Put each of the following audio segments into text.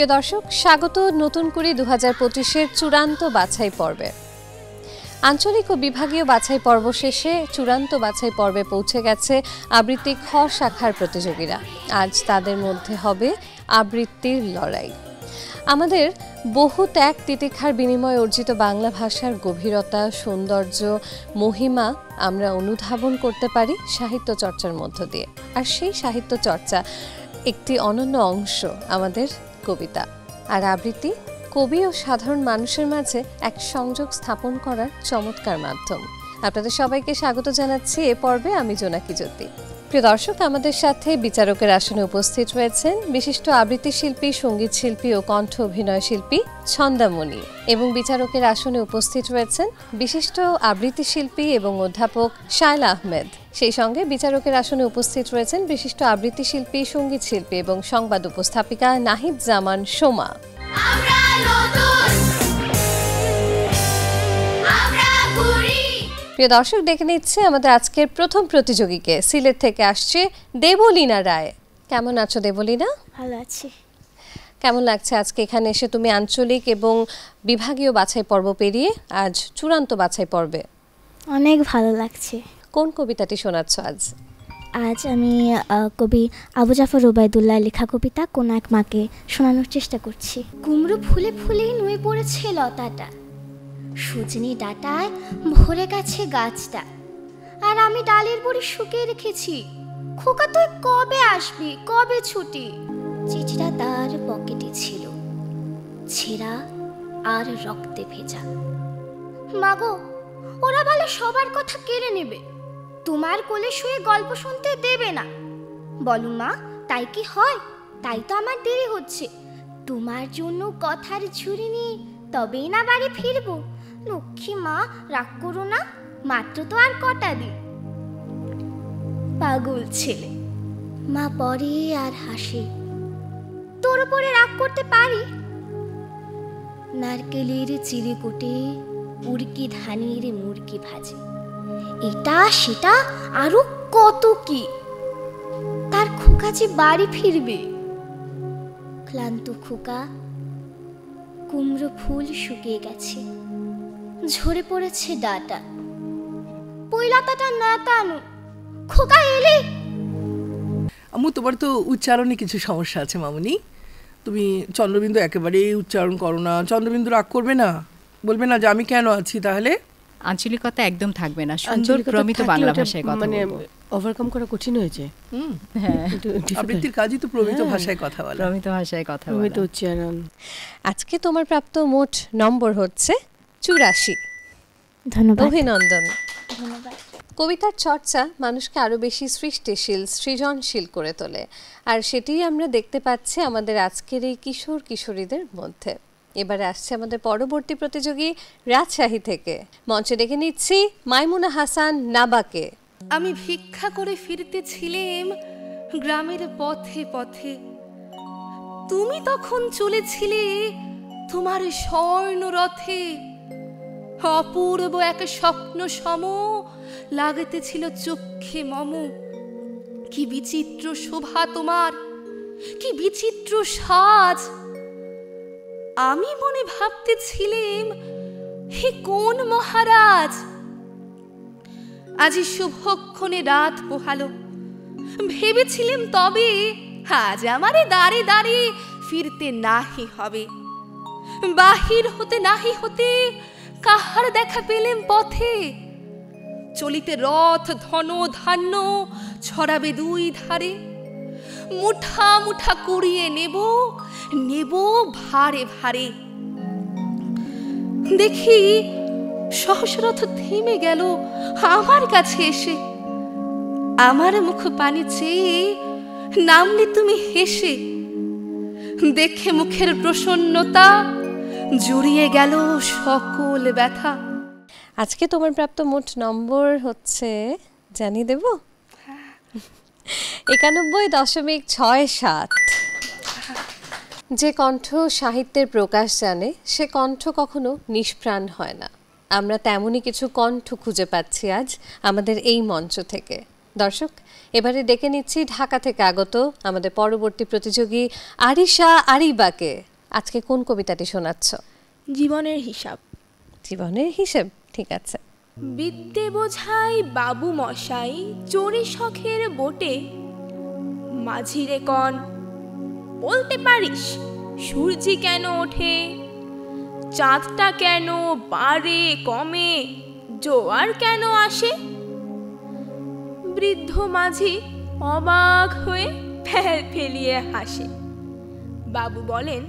প্রিয় দর্শক, স্বাগত নতুন করে 2025-এর চূড়ান্ত বাছাই পর্বে। আঞ্চলিক ও বিভাগীয় বাছাই পর্ব শেষে চূড়ান্ত বাছাই পর্বে পৌঁছে গেছে আবৃত্তি খ শাখার প্রতিযোগীরা। আজ তাদের মধ্যে হবে আবৃত্তির লড়াই। আমাদের বহু ত্যাগ তিতিক্ষার বিনিময়ে অর্জিত বাংলা ভাষার গভীরতা, সৌন্দর্য, মহিমা আমরা অনুধাবন করতে পারি সাহিত্য চর্চার মধ্য দিয়ে। আর সেই সাহিত্য চর্চা একটি অনন্য অংশ আমাদের কবিতা। আর আবৃত্তি কবি ও সাধারণ মানুষের মাঝে এক সংযোগ স্থাপন করার চমৎকার মাধ্যম। আপনাদের সবাইকে স্বাগত জানাচ্ছি এ পর্বে। আমি জোনাকি জ্যোতি। প্রিয় দর্শক, আমাদের সাথে বিচারকের আসনে উপস্থিত রয়েছেন বিশিষ্ট আবৃত্তি শিল্পী, সঙ্গীত শিল্পী ও কণ্ঠ অভিনয় শিল্পী ছন্দামণি, এবং বিচারকের আসনে উপস্থিত রয়েছেন বিশিষ্ট আবৃত্তি শিল্পী এবং অধ্যাপক শায়লা আহমেদ। সেই সঙ্গে বিচারকের আসনে উপস্থিত রয়েছেন বিশিষ্ট আবৃত্তি শিল্পী, সঙ্গীত শিল্পী এবং সংবাদ উপস্থাপিকা নাহিদ জামান সোমা। প্রিয় দর্শক, ডেকে নিচ্ছে আমাদের আজকের প্রথম প্রতিযোগীকে। সিলেট থেকে আসছে দেবলীনা রায়। কেমন আছো দেবলীনা? ভালো আছি। কেমন লাগছে আজকে এখানে এসে? তুমি আঞ্চলিক এবং বিভাগীয় বাছাই পর্ব পেরিয়ে আজ চূড়ান্ত বাছাই পর্বে। অনেক ভালো লাগছে। কোন কবিতাটি শোনাচ্ছ আজ? আজ আমি কবি আবু জাফর ওবায়দুল্লাহ লেখা কবিতা কোন এক মাকে শোনানোর চেষ্টা করছি। কুমড়ো ফুলে ফুলেই নুয়ে পড়েছে লতাটা, সজনে ডাটায় ভরে গেছে গাছটা, আর আমি ডালের বড়ি শুকিয়ে রেখেছি। খোকা তুই কবে আসবি, কবে ছুটি? চিঠিটা তার পকেটে ছিল, ছেঁড়া আর রক্তে ভেজা। মাগো, ওরা বলে সবার কথা কেড়ে নেবে, তোমার কোলে শুয়ে গল্প শুনতে দেবে না। বলো মা, তাই কি হয়? তাই তো আমার দেরি হচ্ছে। তোমার জন্য কথার ঝুড়ি নিয়ে তবেই না বাড়ি ফিরবো। লক্ষ্মী মা, রাগ করো না, মাত্র তো আর কটা দিন। পাগল ছেলে। মা পড়ে আর হাসে। তোর উপরে রাগ করতে পারি? নারকেলের চিড়েকুটে উড়কি ধানের মুরকি ভাজে, এটা সেটা আরো কত কি। তার খোকা যে বাড়ি ফিরবে। ক্লান্ত খোকা, কুমড়ো ফুল শুকিয়ে গেছে, ঝরে পড়েছে ডাটা, পৈলাতাটা নাতানো। খোকা এলে? আম্মু, তোমার তো উচ্চারণে কিছু সমস্যা আছে মামুনি। তুমি চন্দ্রবিন্দু একেবারেই উচ্চারণ করো না। চন্দ্রবিন্দু রাগ করবে না, বলবে না যে আমি কেন আছি? তাহলে আঞ্চলিকতা একদম থাকবে না, সুন্দর প্রমিত বাংলা ভাষায় কথা মানে ওভারকাম করা কঠিন হয়েছে। হ্যাঁ, আবৃত্তির কাজই তো প্রমিত ভাষায় কথা বলা, প্রমিত ভাষায় কথা বলা, প্রমিত উচ্চারণ। আজকে তোমার প্রাপ্ত মোট নম্বর হচ্ছে 84। ধন্যবাদ। অভিনন্দন। ধন্যবাদ। কবিতার চর্চা মানুষকে আরো বেশি সৃষ্টিশীল, সৃজনশীল করে তোলে, আর সেটিই আমরা দেখতে পাচ্ছি আমাদের আজকের এই কিশোর কিশোরীদের মধ্যে। এবারে আসছে আমাদের পরবর্তী প্রতিযোগী রাজশাহী থেকে। মঞ্চে ডেকে নিচ্ছি মাইমুনা হাসান নাবাকে। আমি ভিক্ষা করে ফিরতেছিলাম গ্রামের পথে পথে, তুমি তখন চলেছিলে তোমার স্বর্ণ রথে। অপূর্ব এক স্বপ্ন সম লাগতেছিল চক্ষে মম। কি বিচিত্র শোভা তোমার, কি বিচিত্র সাজ। আমি মনে ভাবতেছিলাম, হে কোন মহারাজ। আজি শুভক্ষণে রাত পোহালো, ভেবেছিলাম তবে আজ আমারে দাঁড়ে দাঁড়ে ফিরতে নাহি হবে। বাহির হতে নাহি হতে কাহার দেখা পেলেম পথে। চলিতে রথ ধন ধান্য ছড়াবে দুই ধারে। মুঠা মুঠা কুড়িয়ে নেব নেব ভারে ভারে। দেখি সহস্রথ থেমে গেল আমার কাছে এসে। আমার মুখ পানে চেয়ে নামলে তুমি হেসে। দেখে মুখের প্রসন্নতা জুড়িয়ে গেল সকল ব্যথা। আজকে তোমার প্রাপ্ত মোট নম্বর হচ্ছে, জানিয়ে দেব, 91.67। যে কণ্ঠ সাহিত্যের প্রকাশ জানে সে কণ্ঠ কখনো নিষ্প্রাণ হয় না। আমরা তেমনই কিছু কণ্ঠ খুঁজে পাচ্ছি আজ আমাদের এই মঞ্চ থেকে। দর্শক, এবারে ডেকে নিচ্ছি ঢাকা থেকে আগত আমাদের পরবর্তী প্রতিযোগী আরিশা আরিবাকে। আজকে কোন কবিতাটি শোনাচ্ছ? জীবনের হিসাব। জীবনের হিসেব, ঠিক আছে। বিদ্যে বোঝাই বাবু মশাই চড়ি শখের বোটে, মাঝিরে কন বলতে পারিস সূর্যি কেন ওঠে, চাঁদটা কেন বাড়ে কমে, জোয়ার কেন আসে? বৃদ্ধ মাঝি অবাক হয়ে ফেল ফেলিয়ে হাসে। বাবু বলেন,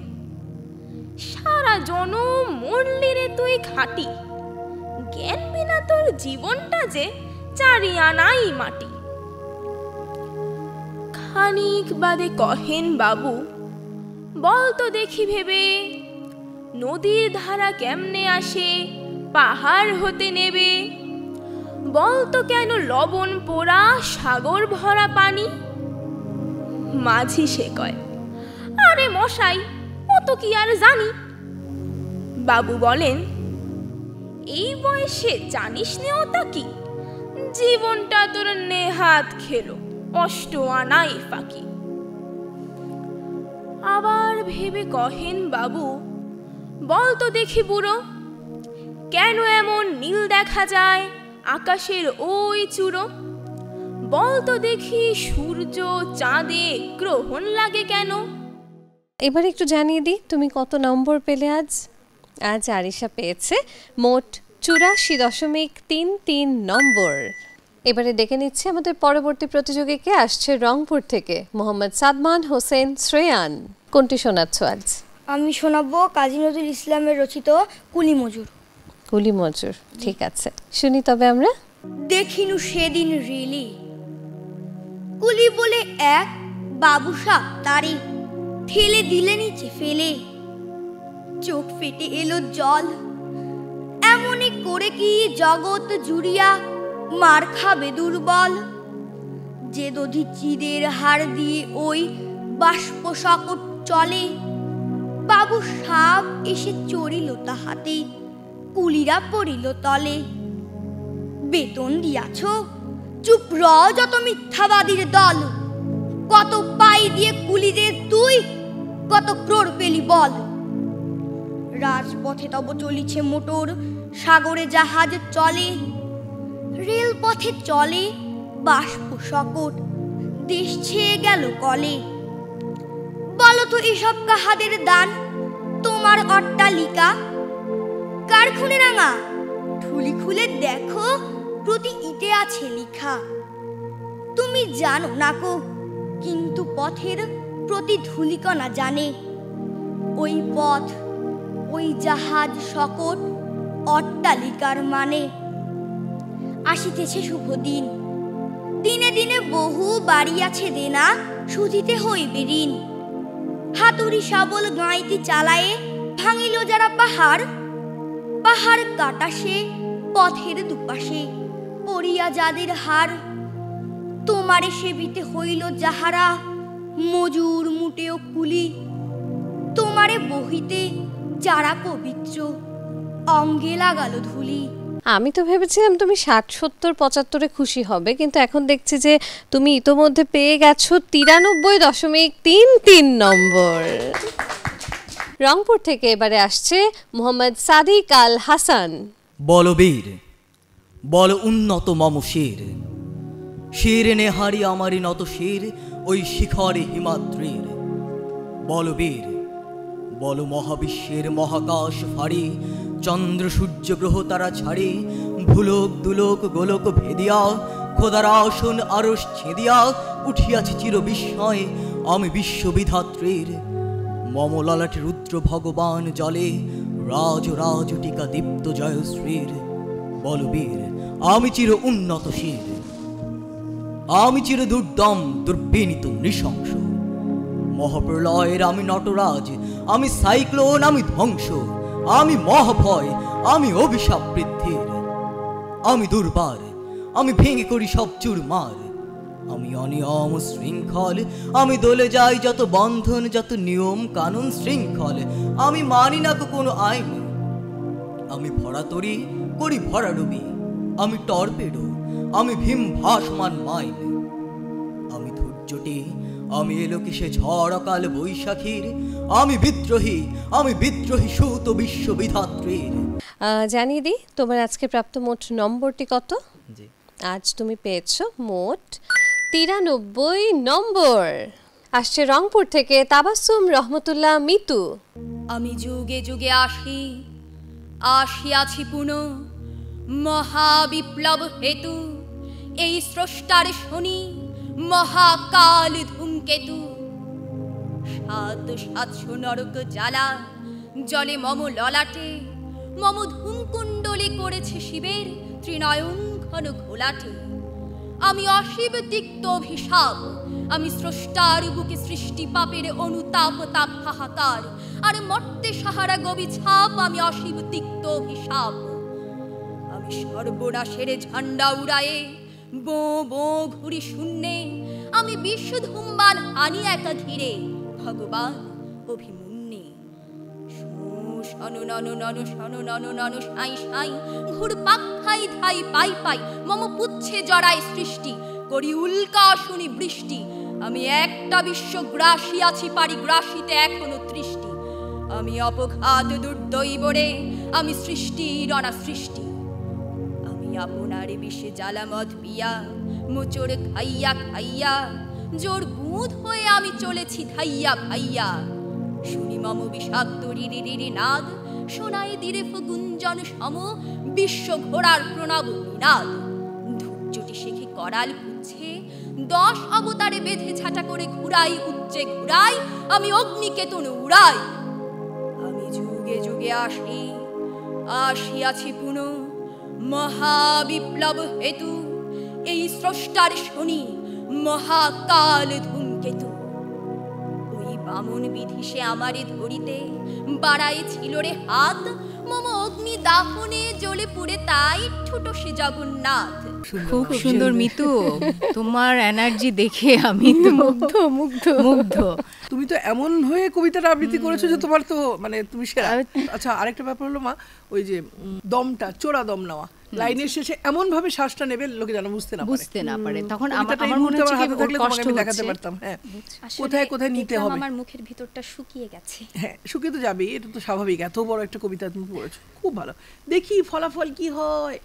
সারা জনম মরলি রে তুই খাটি, জ্ঞান বিনা তোর জীবনটা যে চারি আনাই মাটি। খানিক বাদে কহেন বাবু, বল তো দেখি ভেবে, নদীর ধারা কেমনে আসে পাহাড় হতে নেবে, বল তো কেন লবণ পোড়া সাগর ভরা পানি? মাঝি সে কয়, আরে মশাই ও তো কি আর জানি। বাবু বলেন, এই বয়সে জানিস নে ওটা কি, জীবনটা তোর নেহাত খেলো অষ্ট আনাই ফাঁকি। আবার ভেবে কহেন বাবু, বল তো দেখি বুড়ো, কেন এমন নীল দেখা যায় আকাশের ওই চূড়ো, বল তো দেখি সূর্য চাঁদে গ্রহণ লাগে কেন? এবার একটু জানিয়ে দিই তুমি কত নম্বর পেলে আজ। আজ আরিশা পেয়েছে মোট 84.33 নম্বর। এবারে ডেকে নিচ্ছে আমাদের পরবর্তী প্রতিযোগীকে, আসছে রংপুর থেকে মোহাম্মদ সাদমান হোসেন শ্রেয়ান। কোনটি শোনাচ্ছ আজ? আমি শোনাবো কাজী নজরুল ইসলামের রচিত কুলি মজুর। কুলি মজুর, ঠিক আছে, শুনি তবে আমরা। দেখিনু সেদিন রেলে, কুলি বলে এক বাবুসা তারে ঠেলে দিলে নিচে ফেলে, চোখ ফেটে এলো জল, এমনই করে কি জগৎ জুড়িয়া মার খাবে দুর্বল, যে দধি চিদের হাড় দিয়ে ওই বাষ্প সকট চলে, বাবু সাপ এসে চড়িল তাহাতে, কুলিরা পড়িল তলে। বেতন দিয়াছ, চুপ র যত মিথ্যাবাদীর দল, কত পাই দিয়ে কুলিদের তুই কত ক্রোড় পেলি বল। রাজপথে তব চলিছে মোটর, সাগরে জাহাজ চলে, রেলপথে চলে বাষ্প সকট, দেশ ছেয়ে গেল কলে। বলো তো এসব কাহাদের দান, তোমার অট্টালিকা কার খুনে রাঙা? ঠুলি খুলে দেখো প্রতি ইটে আছে লিখা। তুমি জানো না কো, কিন্তু পথের প্রতি ধূলিকণা জানে। ওই পথ, ওই জাহাজ সকট, অট্টালিকার মানে। আসিতেছে শুভ দিন, দিনে দিনে বহু বাড়ি আছে দেনা, শুধিতে হইবে ঋণ। হাতুড়ি শাবল গাঁইতি চালায়ে ভাঙিল যারা পাহাড়, পাহাড় কাটা সে পথের দুপাশে পড়িয়া যাদের হাড়। তোমারে সেবিতে হইল যাহারা মজুর মুটেও কুলি, তোমারে বহিতে যারা পবিত্র অঙ্গে লাগালো ধুলি। আমি তো ভেবেছিলাম তুমি 60, 70, 75-এ খুশি হবে, কিন্তু এখন দেখছি যে তুমি ইতোমধ্যে পেয়ে গেছো 93.33 নম্বর। রংপুর থেকে এবারে আসছে মোহাম্মদ সাদিক আল হাসান। বলবীর বল উন্নত মম শির, শির নেহারি আমারি নত শির ওই শিখরে হিমাদ্রির। বলবীর বল মহাবিশ্বের মহাকাশ ফাড়ি, চন্দ্র সূর্য গ্রহ তারা ছাড়ি, ভুলোক দুলোক গোলক ভেদিয়া, খোদার আসন আরশ ছেদিয়া উঠিয়াছি চির বিস্ময় আমি বিশ্ববিধাত্রীর। মম ললাটে রুদ্র ভগবান জলে, রাজ রাজ টিকা দীপ্ত জয়শ্রীর। বলবীর আমি চির উন্নত শির, আমি চির দুর্দম দুর্বিনীত নৃশংস। মহাপ্রলয়ের আমি নটরাজ, আমি সাইক্লোন, আমি ধ্বংস, আমি মহাভয়, আমি অভিশাপ বৃদ্ধির। আমি দুর্বার, আমি ভেঙে করি সব চুরমার। আমি অনিয়ম শৃঙ্খল, আমি দলে যাই যত বন্ধন, যত নিয়ম কানুন শৃঙ্খল। আমি মানি না কোনো আইন, আমি ভরাতরি করি ভরাডুবি, আমি টর্পেডো, আমি ভীম ভাসমান মাইন। আমি ধৈর্যটি আমি এলো কিসে ঝড় অকাল বৈশাখীর, আমি বিদ্রোহী সুত বিশ্ববিধাত্রীর। জানিয়ে দিই তোমার আজকে প্রাপ্ত মোট নম্বরটি কত? জি, আজ তুমি পেয়েছো মোট 93 নম্বর। আসছে রংপুর থেকে তাবাসসুম রহমতুল্লাহ মিতু। আমি যুগে যুগে আসিয়াছি পুনঃ মহাবিপ্লব হেতু, এই স্রষ্টার শনি মহাকাল ধূমকেতু। ৭৭০ নরক জ্বালা জলে মম ললাটে, মম ধূমকুণ্ডলী করেছে শিবের ত্রিনয়ন ঘন ঘোলাটে। আমি অশিব তিক্ত অভিশাপ, আমি স্রষ্টার বুকে সৃষ্টি পাপের অনুতাপ তাপ হাহাকার, আর মর্তে সাহারা গবি ছাপ, আমি অশিব তিক্ত অভিশাপ। আমি সর্বনাশের ঝান্ডা উড়ায়ে বো বো ঘুরি শূন্যে, আমি বিশ্ব ধূমবান আনি একা ঘিরে ভগবান অভিমন্যে। শনু ননু ননু শনু ননু ননু সাই সাই ঘুর পাক ধাই ধাই পাই পাই, মম পুচ্ছে জড়ায় সৃষ্টি করি উল্কা শুনি বৃষ্টি। আমি একটা বিশ্বগ্রাসী আছি পারিগ্রাসীতে এখনো তৃষ্টি, আমি অপঘাত দুর্দৈবরে, আমি সৃষ্টির অনা সৃষ্টি। আমি আপনার বিষে জ্বালামত পিয়া মোচড় খাইয়া খাইয়া, জোর বুধ হয়ে আমি চলেছি ধাইয়া ভাইয়া। শুনি মম বিষাক্ত রিরি রিরি নাদ, শোনাই দিরে গুঞ্জন সম বিশ্ব ঘোড়ার প্রণব নিনাদ। ধূপচুটি শেখে করাল পুচ্ছে 10 অবতারে বেঁধে ছাটা করে ঘুরাই উচ্চে ঘুরাই, আমি অগ্নিকেতন উড়াই। আমি যুগে যুগে আসিয়াছি পুনঃ মহাবিপ্লব হেতু, এই স্রষ্টার শনি মহাকাল ধূমকেতু। ওই বামন বিধি সে আমারে ধরিতে বাড়ায় ছিল রে হাত, মম অগ্নি দাহনে জ্বলে পুড়ে তাই ঠুটো সে জগন্নাথ। খুব সুন্দর মিতু, তোমার এনার্জি দেখে আমি তো মুগ্ধ। তুমি তো এমন হয়ে কবিতাটা আবৃত্তি করেছো যে তোমার তো মানে তুমি সেরা। আচ্ছা, আরেকটা ব্যাপার হলো মা, ওই যে দমটা চোরা দম নেওয়া, লাইনের শেষে এমন ভাবে শ্বাসটা নেবে লোকে যেন বুঝতে না পারে, তখন আমার মনে হচ্ছে কি ওর কষ্ট দেখাতে পারতাম। হ্যাঁ, কোথায় কোথায় নিতে হবে। আমার মুখের ভিতরটা শুকিয়ে গেছে। হ্যাঁ, শুকিয়ে তো যাবেই, এটা তো স্বাভাবিক। এত বড় একটা কবিতা তুমি পড়েছো, খুব ভালো। দেখি ফলাফল কি হয়।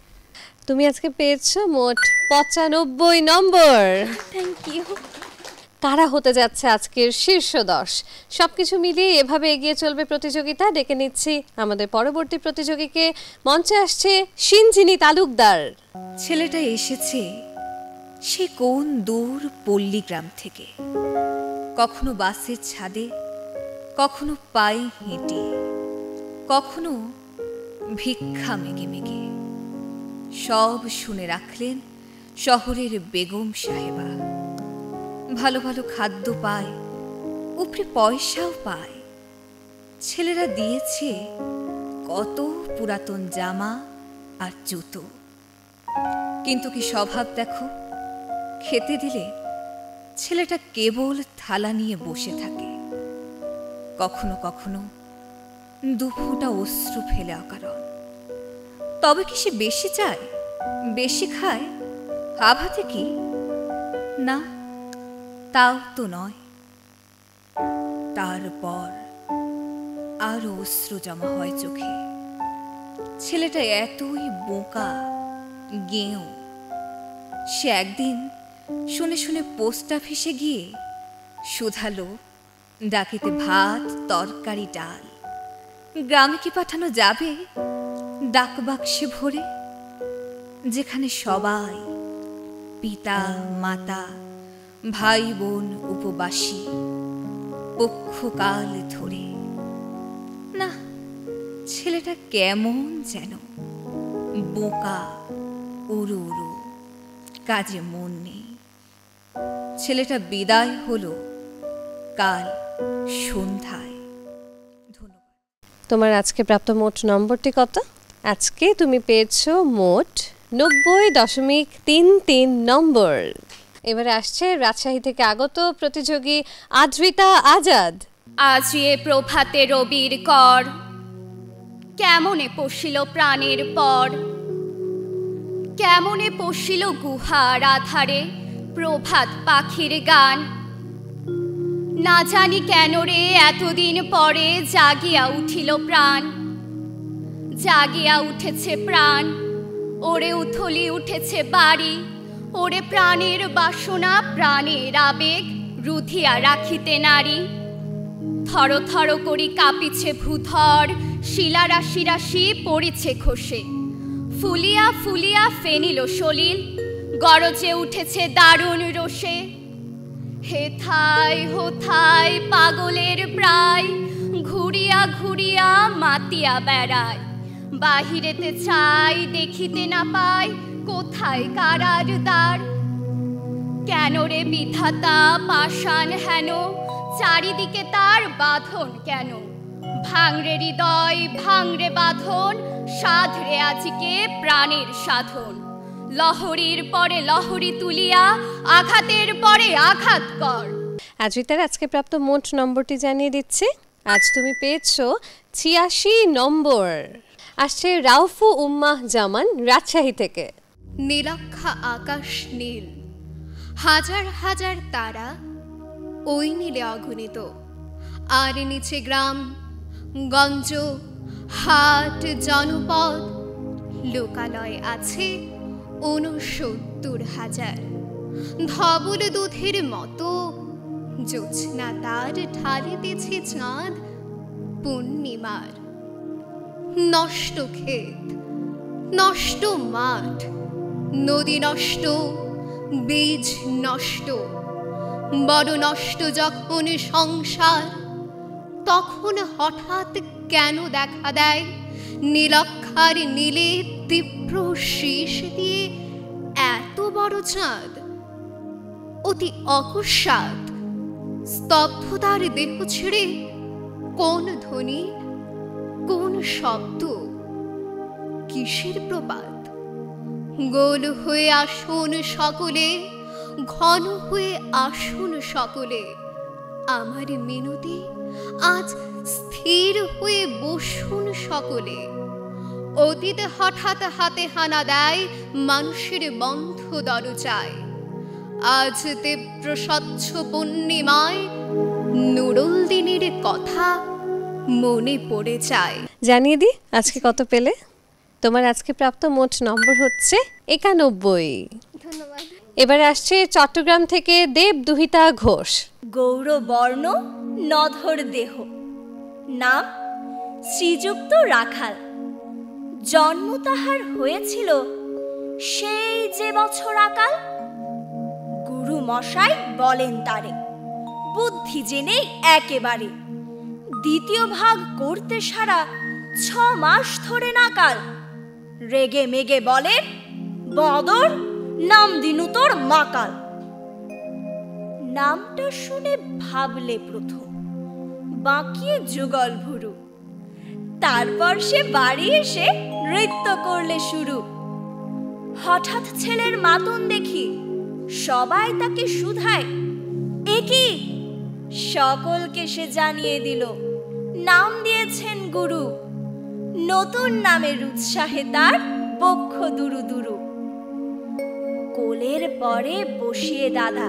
তুমি আজকে পেয়েছো মোট 95 নম্বর। Thank you. কারা হতে যাচ্ছে আজকের শীর্ষ 10? সবকিছু মিলিয়ে এভাবে এগিয়ে চলবে প্রতিযোগিতা। ডেকে নিচ্ছি আমাদের পরবর্তী প্রতিযোগীকে। মঞ্চে আসছে সিনজিনী তালুকদার। ছেলেটা এসেছে সে কোন দূর পল্লী গ্রাম থেকে, কখনো বাসের ছাদে, কখনো পায়ে হেঁটে, কখনো ভিক্ষা মেগে মেগে। সব শুনে রাখলেন শহরের বেগম সাহেবা। ভালো ভালো খাদ্য পায়, উপরে পয়সাও পায়। ছেলেরা দিয়েছে কত পুরাতন জামা আর জুতো, কিন্তু কি স্বভাব দেখো, খেতে দিলে ছেলেটা কেবল থালা নিয়ে বসে থাকে। কখনো কখনো 2 ফোঁটা অশ্রু ফেলে অকারণ। তবে কি সে বেশি চায়, বেশি খায়, আভাতে কি না, তাও তো নয়। তারপর আরো অশ্রু জমা হয় চোখে। ছেলেটা এতই বোকা গেঁয়ো, সে একদিন শুনে শুনে পোস্ট অফিসে গিয়ে শুধালো ডাকিতে ভাত তরকারি ডাল। গ্রামে কি পাঠানো যাবে ডাক বাক্সে ভরে, যেখানে সবাই পিতা মাতা ভাই বোন উপবাসী পক্ষকাল ধরে। না, ছেলেটা কেমন যেন বোকা, উড়ু উড়ু, কাজে মন নেই। ছেলেটা বিদায় হলো কাল সন্ধ্যায়। ধন্যবাদ। তোমার আজকে প্রাপ্ত মোট নম্বরটি কত? আজকে তুমি পেয়েছো মোট 90.33 নম্বর। এবারে আসছে রাজশাহী থেকে আগত প্রতিযোগী আদ্রিতা আজাদ। আজ এ প্রভাতে রবির কর, কেমনে পশিল প্রাণের পর, কেমনে পশিল গুহার আধারে প্রভাত পাখির গান। না জানি কেন রে এতদিন পরে জাগিয়া উঠিল প্রাণ, জাগিয়া উঠেছে প্রাণ, ওরে উথলি উঠেছে বাড়ি, ওরে প্রাণের বাসনা প্রাণের আবেগ রুধিয়া রাখিতে নারী। থর থর করি কাঁপিছে ভূধর, শিলা রাশি রাশি পড়িছে খসে, ফুলিয়া ফুলিয়া ফেনিল সলিল, গরজে উঠেছে দারুণ রোষে। হেথায় হোথায় পাগলের প্রায়, ঘুরিয়া ঘুরিয়া মাতিয়া বেড়ায়, বাহিরেতে চাই দেখিতে না পাই, কোথায় কারার দ্বার। কেন রে বিধাতা পাষাণ হেন, চারিদিকে তার বাঁধন কেন? ভাঙরে হৃদয় ভাঙরে বাঁধন, সাধরে আজিকে প্রাণের সাধন। লহরীর পরে লহরী তুলিয়া, আঘাতের পরে আঘাত কর। আদ্রিতার আজকে প্রাপ্ত মোট নম্বরটি জানিয়ে দিচ্ছি। আজ তুমি পেয়েছো ৮৬ নম্বর। আসছে রাউফু উম্মাহ জামান রাজশাহী থেকে। নীলাক্ষা আকাশ নীল, হাজার হাজার তারা ওই নীলে অগণিত, আর নিচে গ্রাম গঞ্জ হাট জনপদ, লোকালয় আছে ৬৯,০০০। ধবল দুধের মতো জোছনা তার ঢালিতেছে চাঁদ পূর্ণিমার। নষ্ট ক্ষেত নষ্ট মাঠ, নদী নষ্ট বীজ নষ্ট, বড় নষ্ট যখন সংসার, তখন হঠাৎ কেন দেখা দেয় নীলক্ষার নীলে তীব্র শীষ দিয়ে এত বড় চাঁদ? অতি অকস্মাৎ স্তব্ধতার দেহ ছেড়ে কোন ধ্বনি, কোন শব্দ, কিসের প্রপাত? গোল হয়ে আসুন সকলে, ঘন হয়ে আসুন সকলে, আমার মিনতি আজ স্থির হয়ে বসুন সকলে। অতীতে হঠাৎ হাতে হানা দেয় মানুষের বন্ধ দরজায়, আজ তীব্র স্বচ্ছ পূর্ণিমায় নুরুল দিনের কথা মনে পড়ে যায়। জানিয়ে দি আজকে কত পেলে। তোমার আজকে প্রাপ্ত মোট নম্বর হচ্ছে ৯১। ধন্যবাদ। এবারে আসছে চট্টগ্রাম থেকে দেবদুহিতা ঘোষ। গৌরবর্ণ নধর দেহ, নাম শ্রীযুক্ত রাখাল। জন্ম তাহার হয়েছিল সেই যে বছর আকাল। গুরু মশাই বলেন তারে, বুদ্ধি জেনে একেবারে। দ্বিতীয় ভাগ করতে সারা ৬ মাস ধরে নাকাল। রেগে মেগে বলেন, বদর নাম দিনু তোর মাকাল। নামটা শুনে ভাবলে প্রথম, বাঁকিয়ে যুগল ভুরু। তারপর সে বাড়ি এসে নৃত্য করলে শুরু। হঠাৎ ছেলের মাতন দেখি সবাই তাকে শুধায়, এ কি? সকলকে সে জানিয়ে দিল, নাম দিয়েছেন গুরু। নতুন নামের উৎসাহে তার বক্ষ দুরু দুরু। কোলের পরে বসিয়ে দাদা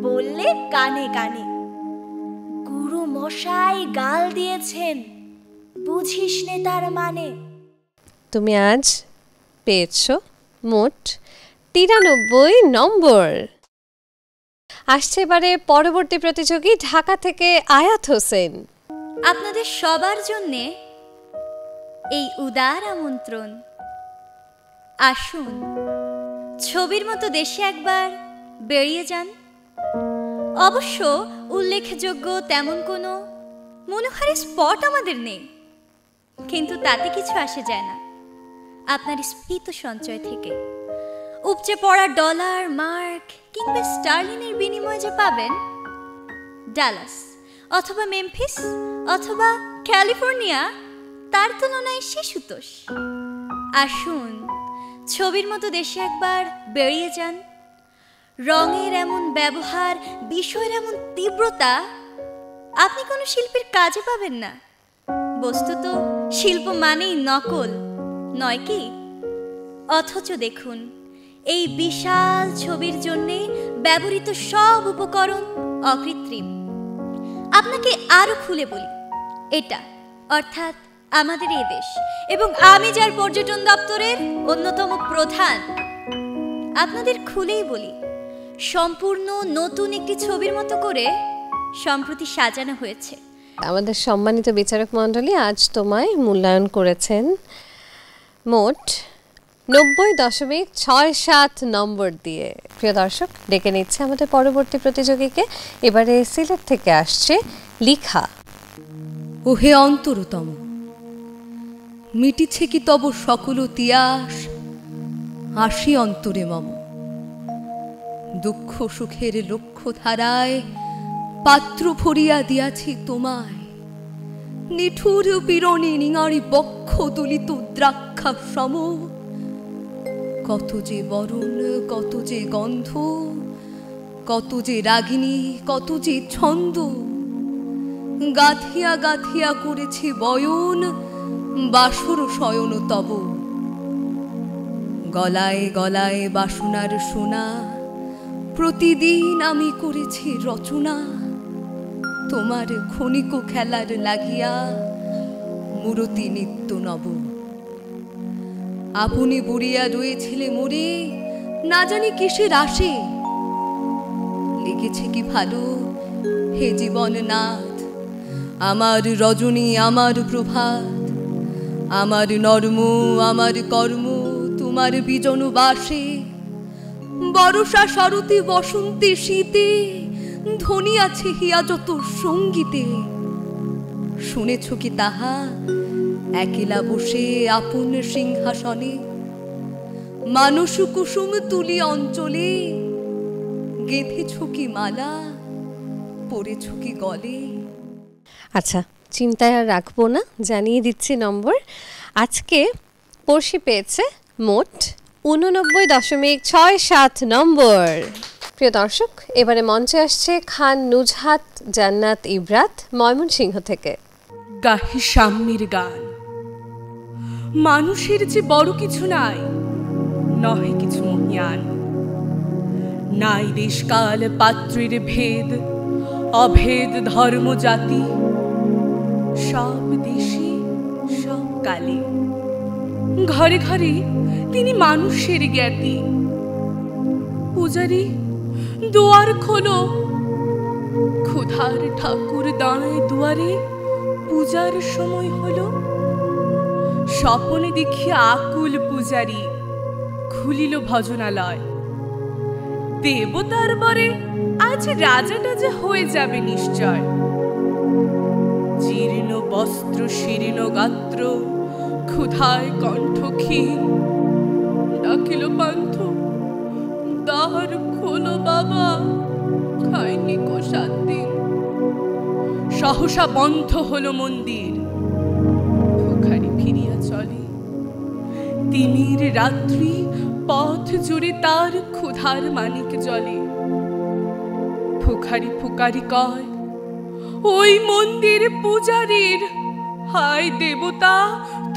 বললে কানে কানে, গুরু মশাই গাল দিয়েছেন, বুঝিস নে তার মানে। তুমি আজ পেয়েছো মোট ৯৩ নম্বর। আসছে এবারে পরবর্তী প্রতিযোগী ঢাকা থেকে আয়াত হোসেন। আপনাদের সবার জন্যে এই উদার আমন্ত্রণ, আসুন ছবির মতো দেশে একবার বেরিয়ে যান। অবশ্য উল্লেখযোগ্য তেমন কোনো মনোহারী স্পট আমাদের নেই, কিন্তু তাতে কিছু আসে যায় না। আপনার স্ফীত সঞ্চয় থেকে উপচে পড়া ডলার, মার্ক কিংবা স্টার্লিনের বিনিময়ে যে পাবেন, ডালাস অথবা মেমফিস অথবা ক্যালিফোর্নিয়া, তার তুলনায় শিশুতোষ। আসুন ছবির মতো দেশে একবার বেরিয়ে যান। রঙের এমন ব্যবহার, বিষয়ের এমন তীব্রতা আপনি কোনো শিল্পীর কাজে পাবেন না। বস্তুত শিল্প মানেই নকল, নয় কি? অথচ দেখুন, এই বিশাল ছবির জন্যে ব্যবহৃত সব উপকরণ অকৃত্রিম, আপনাকে আরো খুলে বলি, এটা অর্থাৎ আমাদের এই দেশ এবং আমি যার পর্যটন দপ্তরের অন্যতম প্রধান, আপনাদের খুলেই বলি, সম্পূর্ণ নতুন একটি ছবির মতো করে সম্প্রতি সাজানো হয়েছে। আমাদের সম্মানিত বিচারক মণ্ডলী আজ তোমায় মূল্যায়ন করেছেন মোট 90.67 নম্বর দিয়ে। প্রিয় দর্শক, ডেকে নিচ্ছে আমাদের পরবর্তী প্রতিযোগীকে। এবারে সিলেট থেকে আসছে লিখা। ওহে অন্তরতম, মিটিছে কি তব সকল তিয়াস, আসি অন্তরে মম। দুঃখ সুখের লক্ষ্য ধারায় পাত্র ভরিয়া দিয়াছি তোমায়। নিঠুর বিরণী নিঙারি বক্ষ তুলিত দ্রাক্ষা সম। কত যে বরণ, কত যে গন্ধ, কত যে রাগিনী, কত যে ছন্দ। গাথিয়া গাথিয়া করেছি বয়ন, বাসর শয়ন তব। গলায় গলায় বাসনার সোনা, প্রতিদিন আমি করেছি রচনা। তোমার ক্ষণিক খেলার লাগিয়া মূরতি নিত্য নব। আপনি বুড়িয়া রয়েছিলে মোরে, না জানি কিসের আসে। লেগেছে কি ভালো হে জীবন নাথ, আমার রজনী, আমার প্রভাত, আমার নর্ম, আমার কর্ম তোমার বিজন বাসে। বর্ষা শরতে বসন্তে শীতে ধ্বনি আছে হিয়া যত সঙ্গীতে। শুনেছ কি তাহা একেলা বসে আপন সিংহাসনে। মানস কুসুম তুলি অঞ্চলে, গেঁথেছ কি মালা, পরেছ কি গলে। আচ্ছা, চিন্তায় আর রাখবো না, জানিয়ে দিচ্ছি নম্বর। আজকে পড়শি পেয়েছে মোট 89.67 নম্বর। প্রিয় দর্শক, এবারে মঞ্চে আসছে খান নুজহাত জান্নাত ইব্রাত ময়মনসিংহ থেকে। গাহি সাম্যের গান, মানুষের যে বড় কিছু নাই, নহে কিছু মহিয়ান। নাই দেশকাল পাত্রের ভেদ, অভেদ ধর্ম জাতি। সব দেশে সব কালে, ঘরে ঘরে তিনি মানুষের জ্ঞাতি। পূজারি দুয়ার খোলো, ক্ষুধার ঠাকুর দাঁড়ায় দুয়ারে। পূজার সময় হলো, স্বপনে দেখিয়া আকুল পূজারি খুলিল ভজনালয়। দেবতার বরে আজ রাজাটা যে হয়ে যাবে নিশ্চয়। জীর্ণ বস্ত্র, শীর্ণ গাত্র, ক্ষুধায় কণ্ঠ ক্ষীণ। ডাকিল পান্থ, দ্বার খোলো বাবা, খাইনি কো 7 দিন। সহসা বন্ধ হলো মন্দির, ভিখারি ফিরিয়া চলে। তিমির রাত্রি, পথ জুড়ে তার ক্ষুধার মানিক জলে। ফুকারি ফুকারি কয়, ওই মন্দির পূজারীর, হায় দেবতা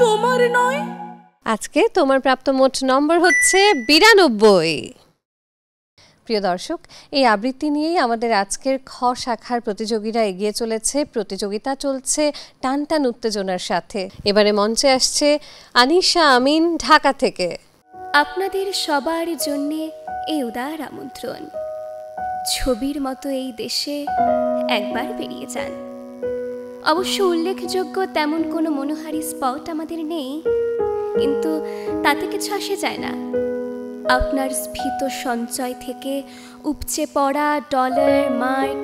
তোমার নয়। আজকে তোমার প্রাপ্ত মোট নম্বর হচ্ছে 92। প্রিয় দর্শক, এই আবৃত্তি নিয়েই আমাদের আজকের খ শাখার প্রতিযোগীরা এগিয়ে চলেছে। প্রতিযোগিতা চলছে টানটান উত্তেজনার সাথে। এবারে মঞ্চে আসছে আনিশা আমিন ঢাকা থেকে। আপনাদের সবার জন্যে এই উদার আমন্ত্রণ। ছবির মতো এই দেশে একবার বেরিয়ে যান। অবশ্য উল্লেখযোগ্য তেমন কোনো মনোহারী স্পট আমাদের নেই, কিন্তু তাতে কিছু আসে যায় না। আপনার স্ফীত সঞ্চয় থেকে উপচে পড়া ডলার, মার্ক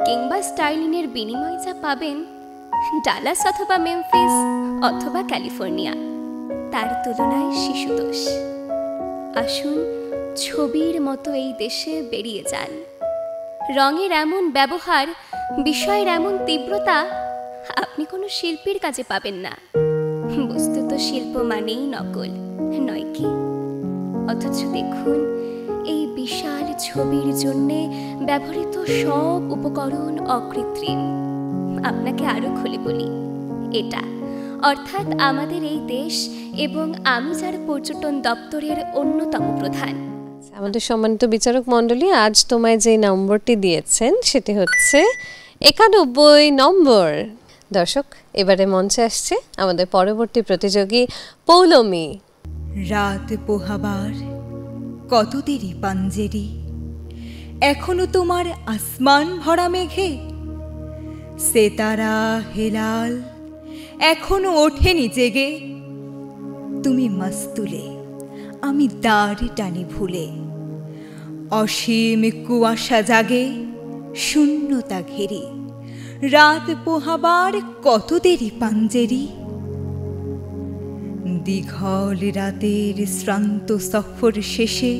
কিংবা স্টাইলিনের বিনিময় যা পাবেন, ডালাস অথবা মেমফিস অথবা ক্যালিফোর্নিয়া, তার তুলনায় শিশুদোষ। আসুন, ছবির মতো এই দেশে বেরিয়ে যান। রঙের এমন ব্যবহার, বিষয়ের এমন তীব্রতা আপনি কোনো শিল্পীর কাজে পাবেন না। বস্তুত শিল্প মানেই নকল, নয় কি? অথচ দেখুন, এই বিশাল ছবির জন্যে ব্যবহৃত সব উপকরণ অকৃত্রিম। আপনাকে আরো খুলে বলি, এটা অর্থাৎ আমাদের এই দেশ এবং আমি যার পর্যটন দপ্তরের অন্যতম প্রধান। আমাদের সম্মানিত বিচারক মণ্ডলী আজ তোমায় যে নম্বরটি দিয়েছেন সেটি হচ্ছে 91 নম্বর। দর্শক, এবারে মঞ্চে আসছে আমাদের পরবর্তী প্রতিযোগী পৌলমী। রাত পোহাবার কত দেরি পাঞ্জেরি, এখনো তোমার আসমান ভরা মেঘে, সেতারা হেলাল এখনো ওঠেনি জেগে। তুমি মাস্তুলে, আমি দাঁড় টানি ভুলে, অসীম কুয়াশা জাগে শূন্যতা ঘেরে। রাত পোহাবার কত দেরি পাঞ্জেরি, দীঘল রাতের শ্রান্ত সফর শেষে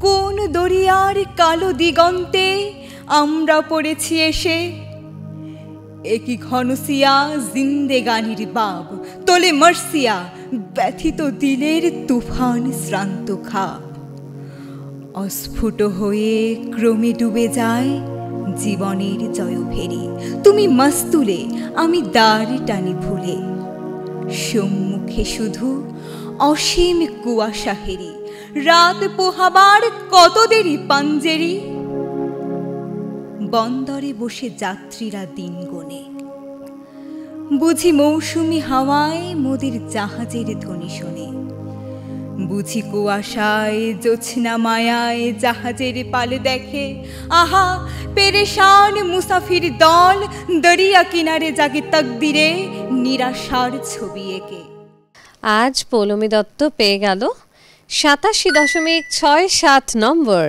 কোন দরিয়ার কালো দিগন্তে আমরা পড়েছি এসে। একই ঘনসিয়া জিন্দেগানির বাব তোলে মার্সিয়া, ব্যথিত দিলের তুফান শ্রান্ত খাপ। অস্ফুট হয়ে ক্রমে ডুবে যায় জীবনের জয়ভেরি। তুমি মাস্তুলে, আমি দাঁড় টানি ভুলে, সম্মুখে শুধু অসীম কুয়াশা হেরি। রাত পোহাবার কত দেরি পাঞ্জেরি, বন্দরে বসে যাত্রীরা দিন গোনে, বুঝি মৌসুমি হাওয়ায় মোদের জাহাজের ধ্বনি শোনে। বুঝি কুয়াশায় জোছনা মায়ায় জাহাজের পাল দেখে, আহা পেরেশান মুসাফির দল দরিয়া কিনারে জাগে তকদিরে নিরাশার ছবি এঁকে। আজ পৌলমী দত্ত পেয়ে গেল 87.67 নম্বর।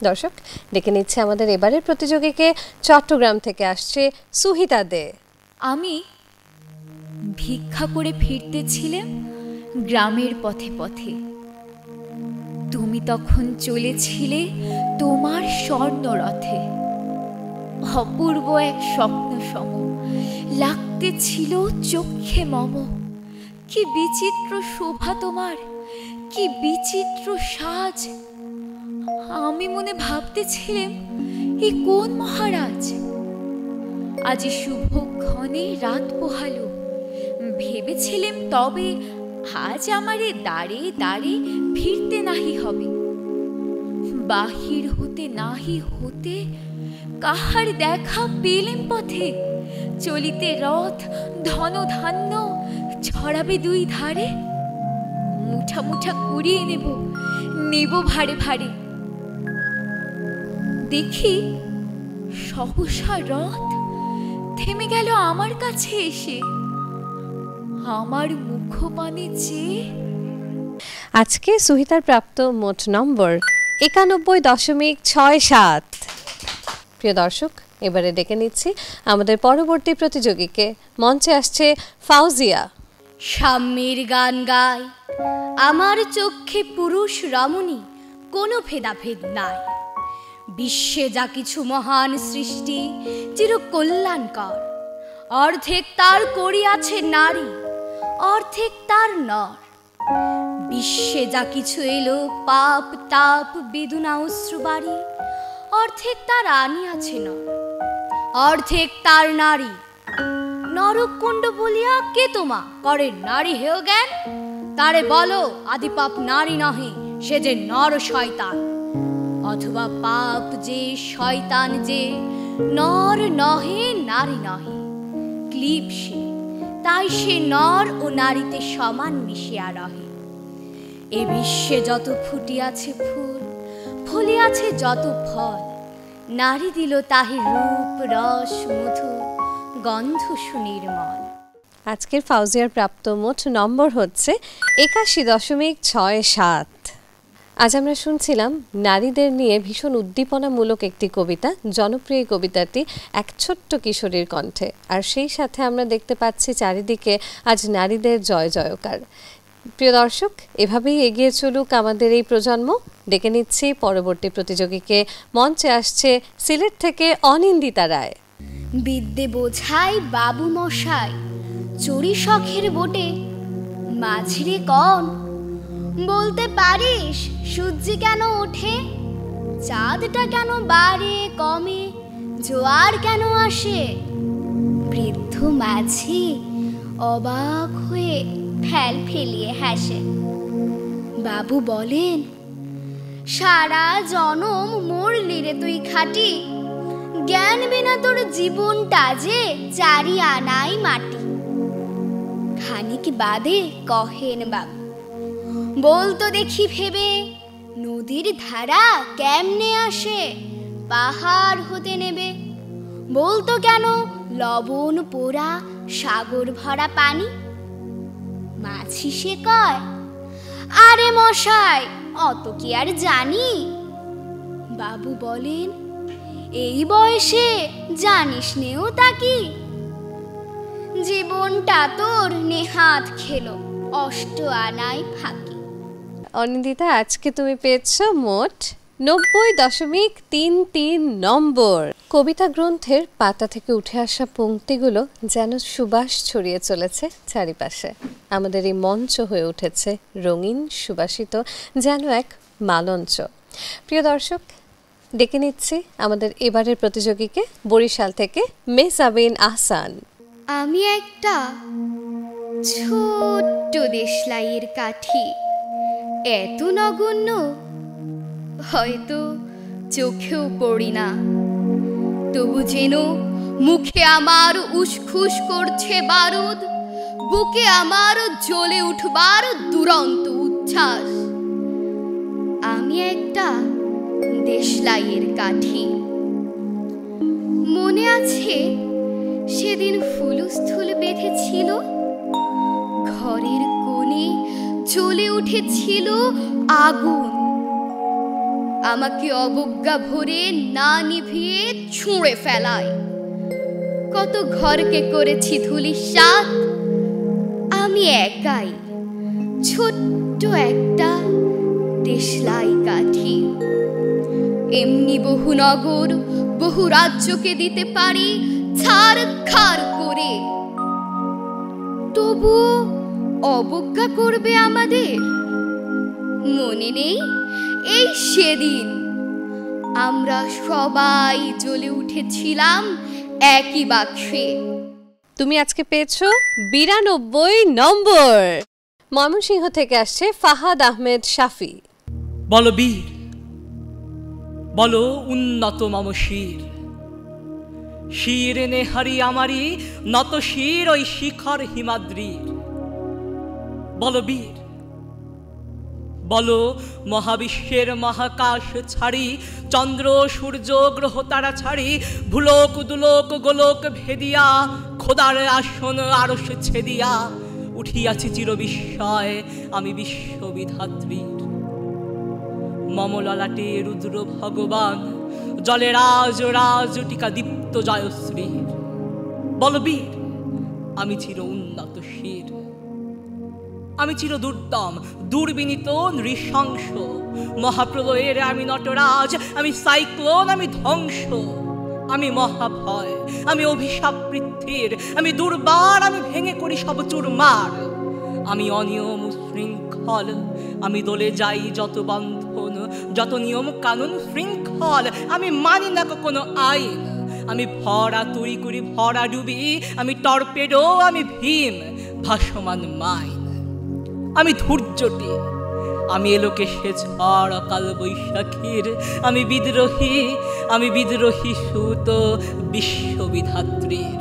দর্শক, ডেকে নিচ্ছে আমাদের এবারের প্রতিযোগীকে, চট্টগ্রাম থেকে আসছে সুহিতা দে। আমি ভিক্ষা করে ফিরতেছিলাম গ্রামের পথে পথে, তুমি তখন চলেছিলে তোমার স্বর্ণরথে। অপূর্ব এক স্বপ্ন সম লাগতেছিল চোখে মম। কি বিচিত্র শোভা তোমার, কি বিচিত্র সাজ। আমি মনে ভাবতেছিলাম, এ কোন মহারাজ। আজি শুভ ক্ষণে রাত পোহালো, ভেবেছিলাম তবে আজ আমারে দাঁড়ে দাঁড়ে ফিরতে নাহি হবে। বাহির হতে নাহি হতে কাহার দেখা পেলেম পথে। চলিতে রথ ধন ধান্য ছড়াবে দুই ধারে। মুঠা মুঠা কুড়িয়ে নেব, নেব ভারে ভারে। দেখি সহসা রথ থেমে গেল আমার কাছে এসে, আমার মুখপানে চেয়ে। আজকে সুহিতার প্রাপ্ত মোট নম্বর 91.67। প্রিয় দর্শক, এবারে ডেকে নিচ্ছি আমাদের পরবর্তী প্রতিযোগীকে। মঞ্চে আসছে ফাউজিয়া। সাম্যের গান গায় আমার চক্ষে পুরুষ রমণী, কোনো ভেদাভেদ নাই। বিশ্বে যা কিছু মহান সৃষ্টি চির কল্যাণকর, অর্ধেক তার করিয়াছে নারী, অর্ধেক তার নর। বিশ্বে যা কিছু এলো পাপ তাপ বেদনা অশ্রুবাড়ি, অর্ধেক তার আনিয়াছে নর, অর্ধেক তার নারী। নরকুণ্ড বলিয়া কে তোমা করে নারী হেয় জ্ঞান? তারে বলো আদিপাপ নারী নহে, সে যে নর শয়তান। অথবা পাপ যে শয়তান যে নর নহে নারী নহে, ক্লীব সে, তাই সে নর ও নারীতে সমান মিশিয়া রহে। এ বিশ্বে যত ফুটিয়াছে ফুল, ফলিয়াছে যত ফল, নারী দিল তাহি রূপ রস মধু গন্ধ সুনির্মল। আজকের ফাউজিয়ার প্রাপ্ত মোট নম্বর হচ্ছে 81.67। আজ আমরা শুনছিলাম নারীদের নিয়ে ভীষণ উদ্দীপনামূলক একটি কবিতা, জনপ্রিয় কবিতাটি এক ছোট্ট কিশোরীর কণ্ঠে। আর সেই সাথে আমরা দেখতে পাচ্ছি চারিদিকে আজ নারীদের জয় জয়কার। প্রিয় দর্শক, এভাবেই এগিয়ে চলুক আমাদের এই প্রজন্ম। ডেকে নিচ্ছি পরবর্তী প্রতিযোগীকে। মঞ্চে আসছে সিলেট থেকে অনিন্দিতা রায়। বিদ্যে বোঝাই বাবু মশাই, চুরি শখের বোটে মাঝিরে কন। বলতে পারিস সূর্যি কেন ওঠে, চাঁদটা কেন বাড়ে কমে, জোয়ার কেন আসে? বৃদ্ধ মাঝি অবাক হয়ে ফেল ফেলিয়ে হাসে। বাবু বলেন, সারা জনম মরলি রে তুই খাটি, জ্ঞান বিনা তোর জীবনটা যে চারি আনাই মাটি। খানিক বাদে কহেন বাবু, বলতো দেখি ভেবে, নদীর ধারা কেমনে আসে পাহাড় হতে নেবে। বলতো কেন লবণ পোড়া সাগর ভরা পানি। মাছি সে কয়, আরে মশাই অত কি আর জানি। বাবু বলেন, এই বয়সে জানিস নেও তা কি। জীবনটা তোর নেহাত খেলো অষ্ট আনায় ফাঁকি। অনিন্দিতা, আজকে তুমি পেয়েছো মোট 90.33 নম্বর। কবিতা গ্রন্থের পাতা থেকে উঠে আসা পংক্তিগুলো যেন সুবাস ছড়িয়ে চলেছে চারিপাশে। আমাদের এই মঞ্চ হয়ে উঠেছে রঙিন সুবাসিত, যেন এক মালঞ্চ। প্রিয় দর্শক, ডেকে নিচ্ছি আমাদের এবারের প্রতিযোগীকে, বরিশাল থেকে মেসাবিন আহসান। আমি একটা ছোট্ট দেশলাইয়ের কাঠি, এত নগণ্য হয়তো চোখেও পড়ি না। তবু যেন মুখে আমার উসখুস করছে বারুদ, বুকে আমার জ্বলে উঠবার দুরন্ত উচ্ছ্বাস। আমি একটা দেশলাইয়ের কাঠি। মনে আছে সেদিন ফুলস্থুল বেঁধেছিল, ঘরের কোণে জ্বলে উঠেছিল আগুন। আমাকে অবজ্ঞা ভরে না নিভিয়ে ছুঁড়ে ফেলায়। কত ঘরকে করেছি ধূলিসাৎ, আমি একাই ছোট্ট একটা দেশলাই কাঠি। এমনি বহু নগর বহু রাজ্যকে দিতে পারি ছাড়খাড় করে। তবু অবজ্ঞা করবে আমাদের। মনে নেই এই সেদিন আমরা সবাই জ্বলে উঠেছিলাম একই বাক্সে। তুমি আজকে পেয়েছো 92 নম্বর। ময়মনসিংহ থেকে আসছে ফাহাদ আহমেদ শাফি। বলো বীর, বলো উন্নত মম শির, শির নেহারি আমারি নত শির ওই শিখর হিমাদ্রির। বলো বীর, বলো মহাবিশ্বের মহাকাশ ছাড়ি, চন্দ্র সূর্য গ্রহ তারা ছাড়ি, ভুলোক দুলোক গোলোক ভেদিয়া, খোদার আসন আরশ ছেদিয়া, উঠিয়াছি চির বিস্ময় আমি বিশ্ববিধাত্রীর। মম ললাটে রুদ্র ভগবান, জলে রাজ রাজ টিকা দীপ্ত জয়শ্রীর। বলবীর, আমি চির উন্নত শির, আমি চির দুর্দম দুর্বিনীত নৃশংস, মহাপ্রলয়ের আমি নটরাজ, আমি সাইক্লোন, আমি ধ্বংস, আমি মহাভয়, আমি অভিশাপ পৃথ্বীর, আমি দুর্বার, আমি ভেঙে করি সব চুরমার। আমি অনিয়ম শৃঙ্খল, আমি দলে যাই যত বন্ধন, যত নিয়ম কানুন শৃঙ্খল, আমি মানি না কোনো আইন। আমি ভরা তৈরি করি ভরা ডুবি, আমি টর্পেডো, আমি ভীম ভাসমান মাইন। আমি ধৈর্যটি, আমি এলোকে সে ঝড় অকাল বৈশাখীর, আমি বিদ্রোহী, আমি বিদ্রোহী সুত বিশ্ববিধাত্রীর।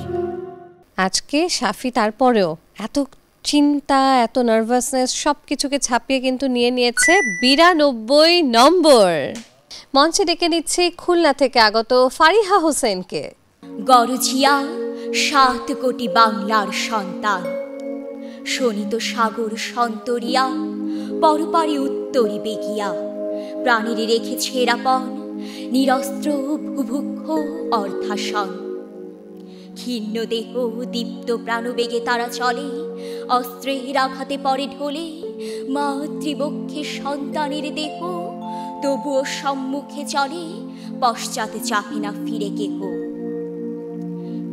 আজকে শাফি তারপরেও এত চিন্তা, এত নার্ভাসনেস সব কিছুকে ছাপিয়ে কিন্তু নিয়ে নিয়েছে 92 নম্বর। মঞ্চে ডেকে নিচ্ছে খুলনা থেকে আগত ফারিহা হোসেনকে। গরজিয়া 7 কোটি বাংলার সন্তান, শোনিত সাগর সন্তরিয়া, পরপারে উত্তরি বেগিয়া, প্রাণীরে রেখেছে রাপন, নিরস্ত্র ভুভুক্ষ অর্থাসন। ক্ষীণ দেহ দীপ্ত প্রাণবেগে তারা চলে, অস্ত্রের আঘাতে পরে ঢলে, মাতৃবক্ষে সন্তানের দেহ তবুও সম্মুখে চলে, পশ্চাতে চাহে না ফিরে কেহ।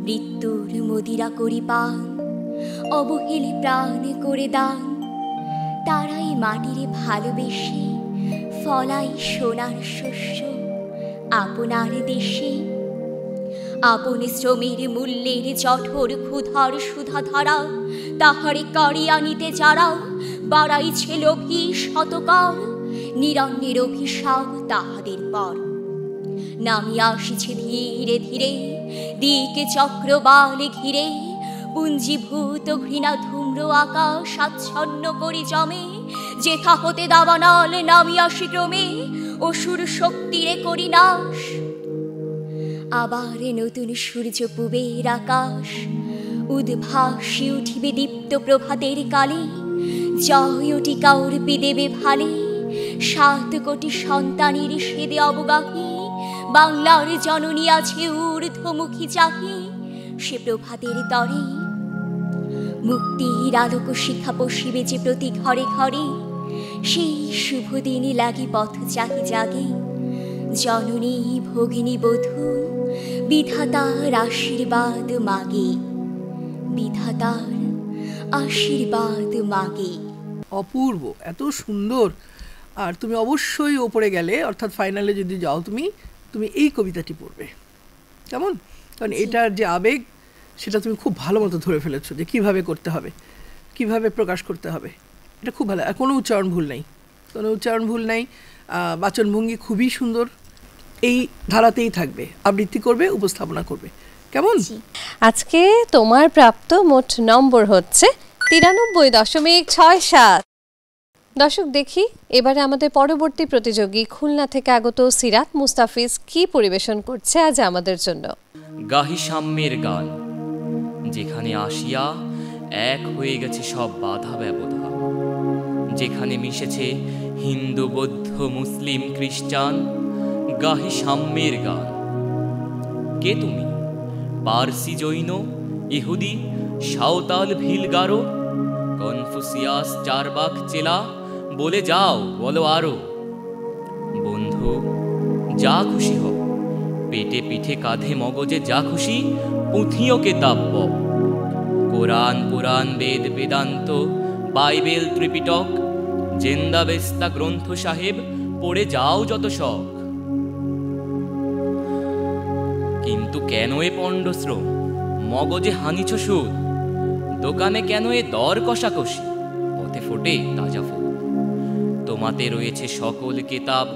মৃত্যুর মদিরা করি পান, অবহেলে প্রাণ করে দান, তারাই মাটিরে ভালোবেসে ফলাই সোনার শস্য আপনার দেশে। আপন শ্রমের মূল্যের জঠর ক্ষুধার সুধা ধারা, তাহারে কাড়িয়া নিতে যারা বাড়াইছে লোভী শতকর, নিরন্নের অভিশাপ তাহাদের পর। নামিয়া আসিছে ধীরে ধীরে, দিকে চক্রবালে ঘিরে, পুঞ্জীভূত ঘৃণা ধূম্র আকাশ আচ্ছন্ন করি জমে, যেথা হতে দাবানল নামিয়া আসি ক্রমে, অসুর শক্তিরে করি নাশ। আবার নতুন সূর্য পূবের আকাশ, উদ্ভাসী উঠিবে দীপ্ত প্রভাতের কালে, জয়টিকা অর্পি দেবে ভালে, 7 কোটি সন্তানের সেদে অবগাহী, বাংলার জননী আছে ঊর্ধ্বমুখী চাহি, সে প্রভাতের তরে মুক্তির আলোক শিখা পশিবে যে প্রতি ঘরে ঘরে, সেই শুভ দিনে লাগি পথ চাহি জাগে, জননী ভগিনী বধূ বিধাতার আশীর্বাদ মাগে, বিধাতার আশীর্বাদ মাগে। অপূর্ব, এত সুন্দর। আর তুমি অবশ্যই ওপরে গেলে, অর্থাৎ ফাইনালে যদি যাও তুমি এই কবিতাটি পড়বে, কেমন? কারণ এটার যে আবেগ সেটা তুমি খুব ভালো মতো ধরে ফেলেছো, যে কীভাবে করতে হবে, কিভাবে প্রকাশ করতে হবে, এটা খুব ভালো। আর কোনো উচ্চারণ ভুল নাই, বাচনভঙ্গি খুবই সুন্দর। এই ধারাতেই থাকবে, আবৃত্তি করবে, উপস্থাপনা করবে, কেমন? আজকে তোমার প্রাপ্ত মোট নম্বর হচ্ছে 93.67। দর্শক, দেখি এবারে আমাদের পরবর্তী প্রতিযোগী খুলনা থেকে আগত সিরাত মুস্তাফিজ কি পরিবেশন করছে আজ আমাদের জন্য। গাহি সাম্যের গান, যেখানে আসিয়া এক হয়ে গেছে সব বাধা ব্যবধান, যেখানে মিশেছে হিন্দু বৌদ্ধ মুসলিম খ্রিস্টান, গাহি সাম্যের গান। কে তুমি? পারসি জৈন ইহুদি সাঁওতাল ভিল গারো, কনফুসিয়াস চারবাক চেলা, বলে যাও বলো আরো। বন্ধু যা খুশি হও, পেটে পিঠে কাঁধে মগজে যা খুশি পুঁথিও কেতাব, কোরআন পুরাণ বেদ বেদান্ত বাইবেল ত্রিপিটক, জেন্দাবেস্তা গ্রন্থ সাহেব পড়ে যাও যত শখ। কিন্তু কেন এ পণ্ডশ্রম, মগজে হানিছ সুদ, দোকানে কেন এ দর কষাকষি, পথে ফোটে তাজা ফুল। তোমাতে রয়েছে সকল কেতাব,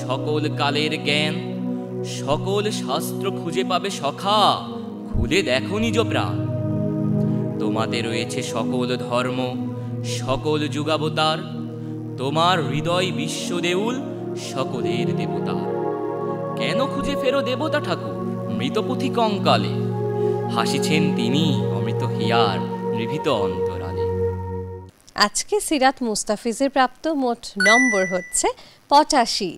সকল কালের জ্ঞান, সকল শাস্ত্র খুঁজে পাবে সখা, খুলে দেখো নিজ প্রাণ। তোমাতে রয়েছে সকল ধর্ম, সকল যুগাবতার, তোমার হৃদয় বিশ্বদেউল, সকলের দেবতার। কেন খুঁজে ফেরো দেবতা ঠাকুর মৃতপুথি কঙ্কালে, হাসিছেন তিনি অমৃত হিয়ার নিভৃত অন্তরালে। আজকে সিরাত মুস্তাফিজের প্রাপ্ত মোট নম্বর হচ্ছে 85।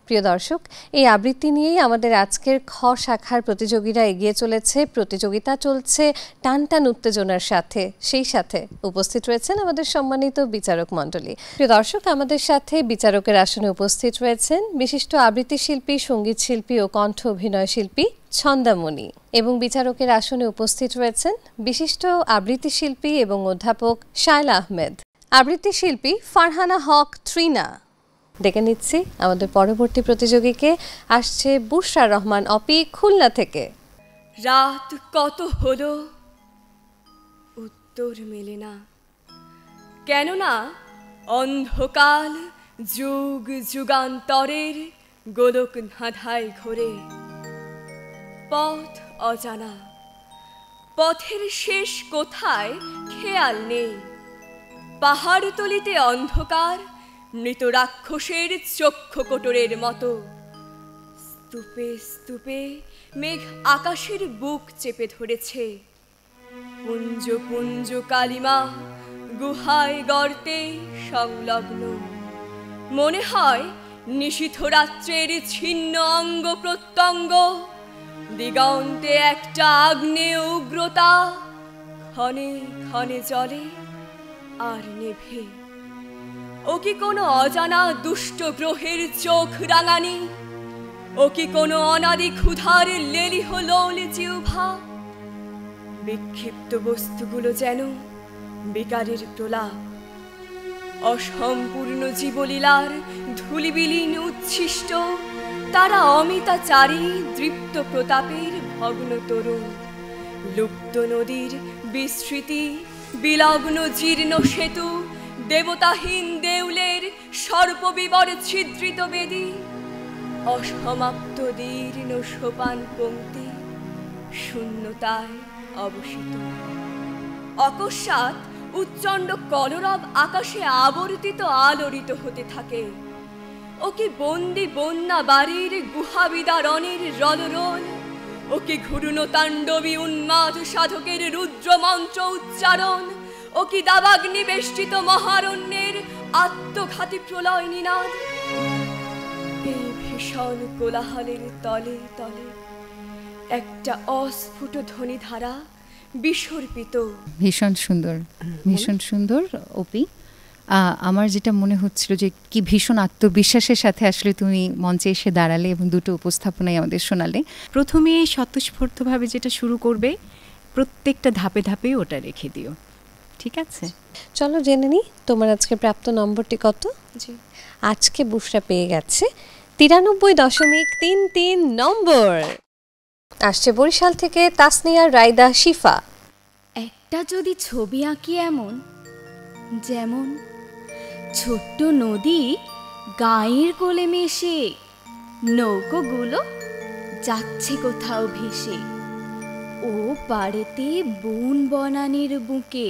প্রিয় দর্শক, এই আবৃত্তি নিয়েই আমাদের আজকের খ শাখার প্রতিযোগীরা এগিয়ে চলেছে। প্রতিযোগিতা চলছে টানটান উত্তেজনার সাথে, সেই সাথে উপস্থিত রয়েছেন আমাদের সম্মানিত বিচারক মণ্ডলী। প্রিয় দর্শক, আমাদের সাথে বিচারকের আসনে উপস্থিত রয়েছেন বিশিষ্ট আবৃত্তি শিল্পী, সঙ্গীত শিল্পী ও কণ্ঠ অভিনয় শিল্পী ছন্দামণি, এবং বিচারকের আসনে উপস্থিত রয়েছেন বিশিষ্ট আবৃত্তি শিল্পী এবং অধ্যাপক শায়লা আহমেদ, আবৃত্তি শিল্পী ফারহানা হক ত্রিনা। ডেকে নিচ্ছি আমাদের পরবর্তী প্রতিযোগীকে। আসছে বুশরা রহমান অপি খুলনা থেকে। রাত কত হলো, উত্তর মেলে না, কেননা অন্ধকাল যুগ যুগান্তরের গোলক ধাঁধায় ঘোরে। পথ অজানা, পথের শেষ কোথায় খেয়াল নেই। পাহাড়তলিতে অন্ধকার মৃত রাক্ষসের চক্ষু কোটরের মতো। স্তূপে স্তূপে মেঘ আকাশের বুক চেপে ধরেছে। পুঞ্জ পুঞ্জ কালিমা গুহায় গর্তে সংলগ্ন। মনে হয় নিশীথ রাত্রের ছিন্ন অঙ্গ প্রত্যঙ্গ। দিগন্তে একটা আগ্নেয় উগ্রতা, ক্ষণে ক্ষণে জ্বলে আর নেভে। ও কি কোনো অজানা দুষ্ট গ্রহের চোখ রাঙানি? ও কি কোনো অনাদি ক্ষুধার লেলিহ লোল জিহ্বা? বিক্ষিপ্ত বস্তুগুলো যেন বিকারের প্রলাপ, অসম্পূর্ণ জীবলীলার ধূলিবিলীন উচ্ছিষ্ট। তারা অমিতাচারী দৃপ্ত প্রতাপের ভগ্ন তরুণ। লুপ্ত নদীর বিস্মৃতি, বিলগ্ন জীর্ণ সেতু, দেবতাহীন দেউলের সর্পবিবর ছিদ্রিত বেদী, অসমাপ্ত দীর্ণ সোপান পংক্তি শূন্যতায় অবসিত। অকস্মাৎ উচ্চণ্ড কলরব আকাশে আবর্তিত আলোড়িত হতে থাকে। ও কি বন্দি বন্যা বাড়ির গুহাবিদারণের রলরোল, ও কি ঘূর্ণ তাণ্ডবী উন্মাদ সাধকের রুদ্র মন্ত্র উচ্চারণ, ও কি দাবাগ্নি বেষ্টিত মহারণ্যের আত্মঘাতী প্রলয় নিনাদ। এই ভীষণ কোলাহলের তলে তলে একটা অস্ফুট ধ্বনিধারা বিসর্পিত। ভীষণ সুন্দর, ভীষণ সুন্দর অপি। আমার যেটা মনে হচ্ছিল যে কি ভীষণ আত্মবিশ্বাসের সাথে আসলে তুমি মঞ্চে এসে দাঁড়ালে এবং দুটো উপস্থাপনায় আমাদের শোনালে। প্রথমে স্বতঃস্ফূর্তভাবে যেটা শুরু করবে, প্রত্যেকটা ধাপে ধাপে ওটা রেখে দিও, ঠিক আছে? চলো জেনে নিই তোমার আজকে প্রাপ্ত নম্বরটি কত। জি, আজকে বুশরা পেয়ে গেছে 93.33 নম্বর। আসছে বরিশাল থেকে তাসনিয়া রায়দা শিফা। একটা যদি ছবি আঁকি এমন, যেমন ছোট্ট নদী গায়ের কোলে মেশে, নৌকোগুলো যাচ্ছে কোথাও ভেসে, ও পাড়েতে বন বনানির বুকে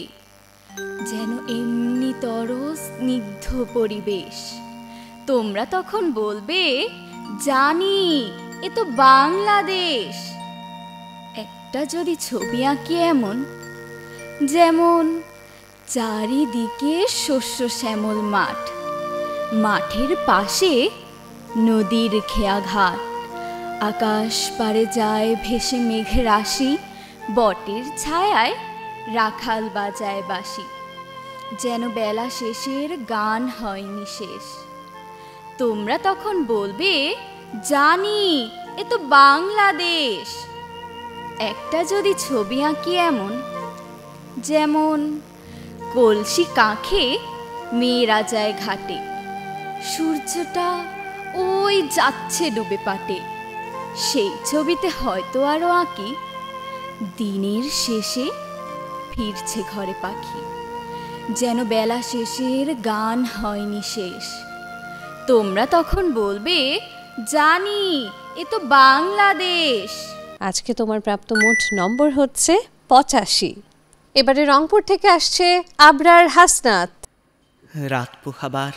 যেন এমনি তর স্নিগ্ধ পরিবেশ। তোমরা তখন বলবে, জানি এ তো বাংলাদেশ। একটা যদি ছবি আঁকি এমন, যেমন চারিদিকে শস্য শ্যামল মাঠ, মাঠের পাশে নদীর খেয়াঘাট, আকাশ পারে যায় ভেসে মেঘের রাশি, বটের ছায়ায় রাখাল বাজায় বাঁশি, যেন বেলা শেষের গান হয়নি শেষ। তোমরা তখন বলবে, জানি এ তো বাংলাদেশ। একটা যদি ছবি আঁকি এমন, যেমন কলসি কাঁখে মেয়েরা যায় ঘাটে, সূর্যটা ওই যাচ্ছে ডুবে পাটে, সেই ছবিতে হয়তো আরো আঁকি দিনের শেষে ফিরছে ঘরে পাখি, যেন বেলা শেষের গান হয়নি শেষ। তোমরা তখন বলবে, জানি এ তো বাংলাদেশ। আজকে তোমার প্রাপ্ত মোট নম্বর হচ্ছে 85। এবারে রংপুর থেকে আসছে আবরার হাসনাত। রাত পোহাবার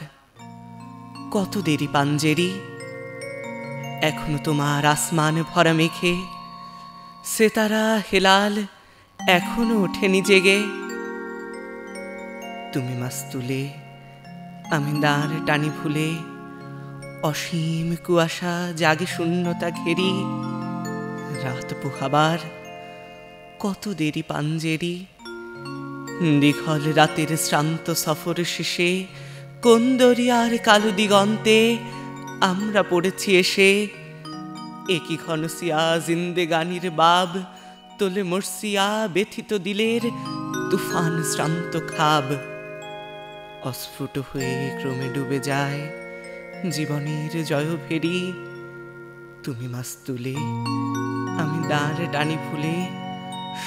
কত দেরি পাঞ্জেরি, এখনো তোমার আসমান ভরা মেঘে সেতারা হেলাল এখনো ওঠেনি জেগে। তুমি মাস্তুলে আমি দাঁড় টানি ভুলে, অসীম কুয়াশা জাগে শূন্যতা ঘেরি। রাত পোহাবার কত দেরি পাঞ্জেরি, দীঘল রাতের শ্রান্ত সফর শেষে কোন দরিয়ার কালো দিগন্তে আমরা পড়েছি এসে। একই ঘনসিয়া জিন্দেগানির বাব তোলে মর্সিয়া ব্যথিত দিলের তুফান শ্রান্ত খাব। অস্ফুট হয়ে ক্রমে ডুবে যায় জীবনের জয় ভেরি। তুমি মাস্তুলে আমি দাঁড় টানি ফুলে,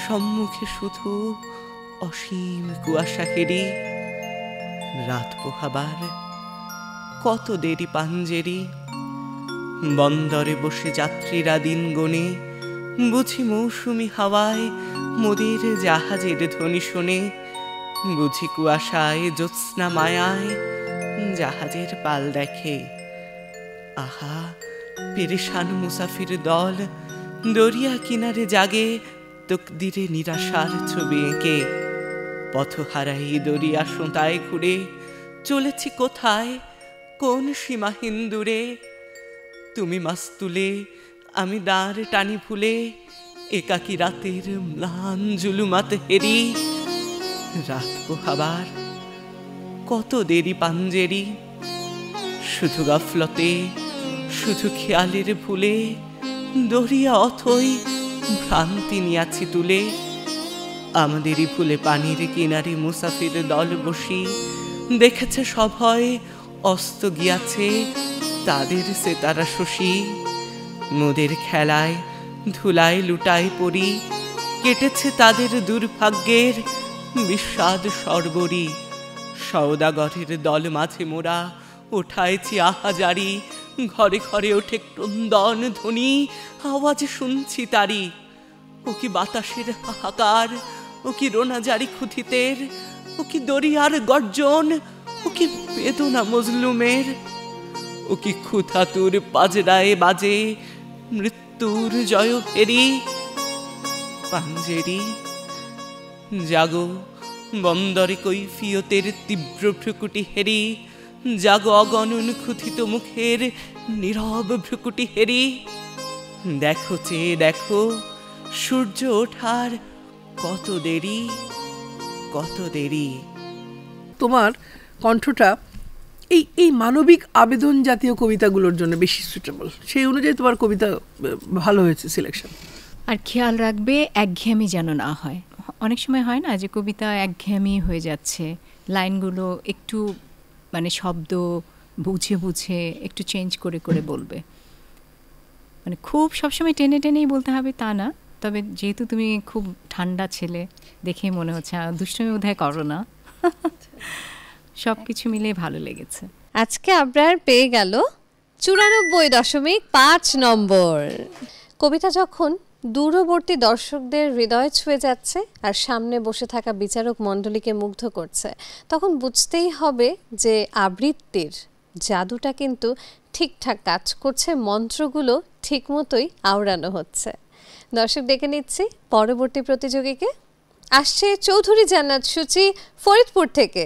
সম্মুখে শুধু অসীম কুয়াশা হেরি। রাত পোহাবার কত দেরি পাঞ্জেরি, বন্দরে বসে যাত্রীরা দিন গনে, বুঝি মৌসুমি হাওয়ায় মোদের জাহাজের ধ্বনি শোনে। বুঝি কুয়াশায় জ্যোৎস্না মায়ায় জাহাজের পাল দেখে। আহা পেরেশান মুসাফির দল দরিয়া কিনারে জাগে, তকদিরে নিরাশার ছবি এঁকে। পথ হারাই দরিয়া সোঁতায় ঘুরে, চলেছি কোথায় কোন সীমাহীন দূরে। তুমি মাস্তুলে আমি দাঁড় টানি ভুলে, একাকী রাতের ম্লান জুলুমাত হেরি। রাত পোহাবার কত দেরি পাঞ্জেরি, শুধু গাফলতে শুধু খেয়ালের ভুলে, দরিয়া অথই ভ্রান্তি নিয়াছি তুলে। আমাদেরই ফুলে পানির কিনারে মুসাফির দল বসি, দেখেছে সভয় অস্ত গিয়াছে তাদের সে তারা শশী। মোদের খেলায় ধুলায় লুটায় পড়ি, কেটেছে তাদের দুর্ভাগ্যের বিস্বাদ সর্বরি। সওদাগরের দল মাঝে মোরা উঠাইছি আহাজারি, ঘরে ঘরে ওঠে ক্রন্দন ধ্বনি, আওয়াজ শুনছি তারি। ও কি বাতাসের হাহাকার, ও কি রোনাজারি ক্ষুধিতের, ও কি দরিয়ার গর্জন, ও কি বেদনা মজলুমের, ও কি ক্ষুধাতুর পাজরায় বাজে মৃত্যুর জয় ফেরি। পাঞ্জেরি জাগো বন্দরে কৈফিয়তের তীব্র ভ্রুকুটি হেরি, জাগো অগণন ক্ষুধিত মুখের নীরব ভ্রুকুটি হেরি। দেখো চেয়ে দেখো সূর্য ওঠার কত দেরি, কত দেরি। তোমার কণ্ঠটা এই এই মানবিক আবেদন জাতীয় কবিতাগুলোর জন্য বেশি সুইটেবল, সেই অনুযায়ী তোমার কবিতা ভালো হয়েছে সিলেকশন। আর খেয়াল রাখবে একঘেয়েমি যেন না হয়। অনেক সময় হয় না যে কবিতা একঘেয়েমি হয়ে যাচ্ছে, লাইনগুলো একটু মানে শব্দ বুঝে বুঝে একটু চেঞ্জ করে করে বলবে। মানে খুব সবসময় টেনে টেনেই বলতে হবে তা না, তবে যেহেতু তুমি খুব ঠান্ডা ছেলে দেখেই মনে হচ্ছে দুষ্টুমি বোধহয় করো না, সব কিছু মিলে ভালো লেগেছে। আজকে আবরার পেয়ে গেল 94.5 নম্বর। কবিতা যখন দূরবর্তী দর্শকদের হৃদয় ছুঁয়ে যাচ্ছে আর সামনে বসে থাকা বিচারক মণ্ডলীকে মুগ্ধ করছে, তখন বুঝতেই হবে যে আবৃত্তির জাদুটা কিন্তু ঠিকঠাক কাজ করছে, মন্ত্রগুলো ঠিক মতোই আওড়ানো হচ্ছে। দর্শক ডেকে নিচ্ছি পরবর্তী প্রতিযোগীকে। আসছে চৌধুরী জান্নাত সূচি ফরিদপুর থেকে।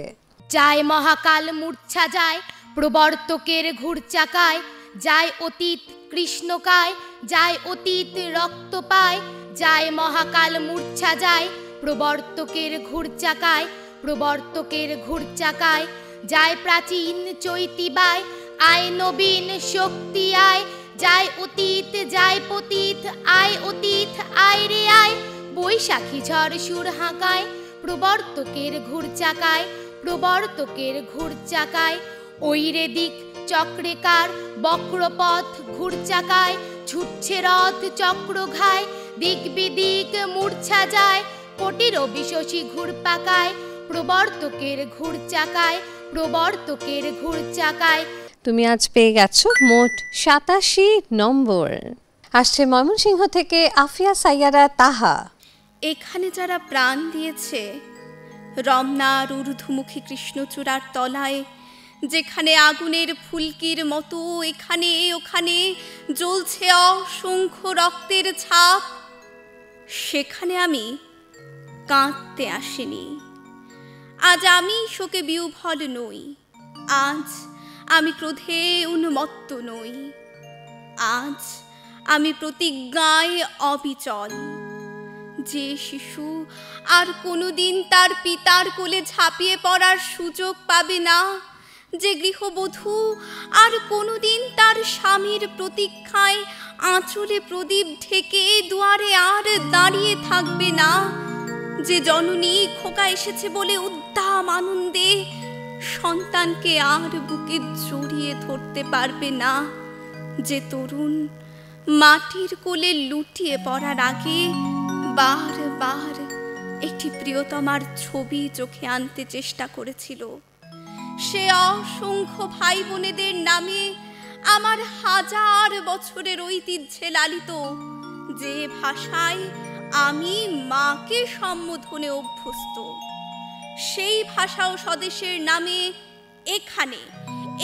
যায় মহাকাল মূর্ছা যায় প্রবর্তকের ঘুরচাকায়, যায় অতীত কৃষ্ণকায়, যায় অতীত রক্ত পায়। যায় মহাকাল মূর্ছা যায় প্রবর্তকের ঘুরচাকায়, প্রবর্তকের ঘুরচাকায়। যায় প্রাচীন চৈতিবায় আয় নবীন শক্তি আয়, যায় অতীত যায় পতীত আয় অতীত আয় রে আয়। বৈশাখী ঝড় সুর হাঁকায় প্রবর্তকের ঘুরচাকায়, প্রবর্তকের ঘুরচাকায়। ওই রে দিক চক্রেকার বক্রপথ ঘুরচাকায়, ছুটছে রথ চক্র ঘায়, দিক বিদিক মূর্ছা যায়। কোটি রবি শশী ঘুরপাকায় প্রবর্তকের ঘুরচাকায়, প্রবর্তকের ঘুরচাকায়। তুমি আজ পেয়ে গেছো মোট 87 নম্বর। আসছে ময়মনসিংহ থেকে আফিয়া সাইয়ারা তাহা। এখানে যারা প্রাণ দিয়েছে রমনার ঊর্ধ্বমুখী কৃষ্ণচূড়ার তলায়, যেখানে আগুনের ফুলকির মতো এখানে ওখানে জ্বলছে অসংখ্য রক্তের ছাপ, সেখানে আমি কাঁদতে আসিনি। আজ আমি শোকে বিহ্বল নই, আজ আমি ক্রোধে উন্মত্ত নই, আজ আমি প্রতিজ্ঞায় অবিচল। যে শিশু আর কোনোদিন তার পিতার কোলে ঝাঁপিয়ে পড়ার সুযোগ পাবে না, যে গৃহবধূ আর কোনোদিন তার স্বামীর প্রতীক্ষায় আঁচলে প্রদীপ ঢেকে দুয়ারে আর দাঁড়িয়ে থাকবে না, যে জননী খোকা এসেছে বলে উদ্দাম আনন্দে সন্তানকে আর বুকে জড়িয়ে ধরতে পারবে না, যে তরুণ মাটির কোলে লুটিয়ে পড়ার আগে বারবার একটি প্রিয়তমার ছবি চোখে আনতে চেষ্টা করেছিল, সে অসংখ্য ভাই বোনেদের নামে আমার হাজার বছরের ঐতিহ্যে লালিত যে ভাষায় আমি মাকে সম্বোধনে অভ্যস্ত, সেই ভাষা ও স্বদেশের নামে এখানে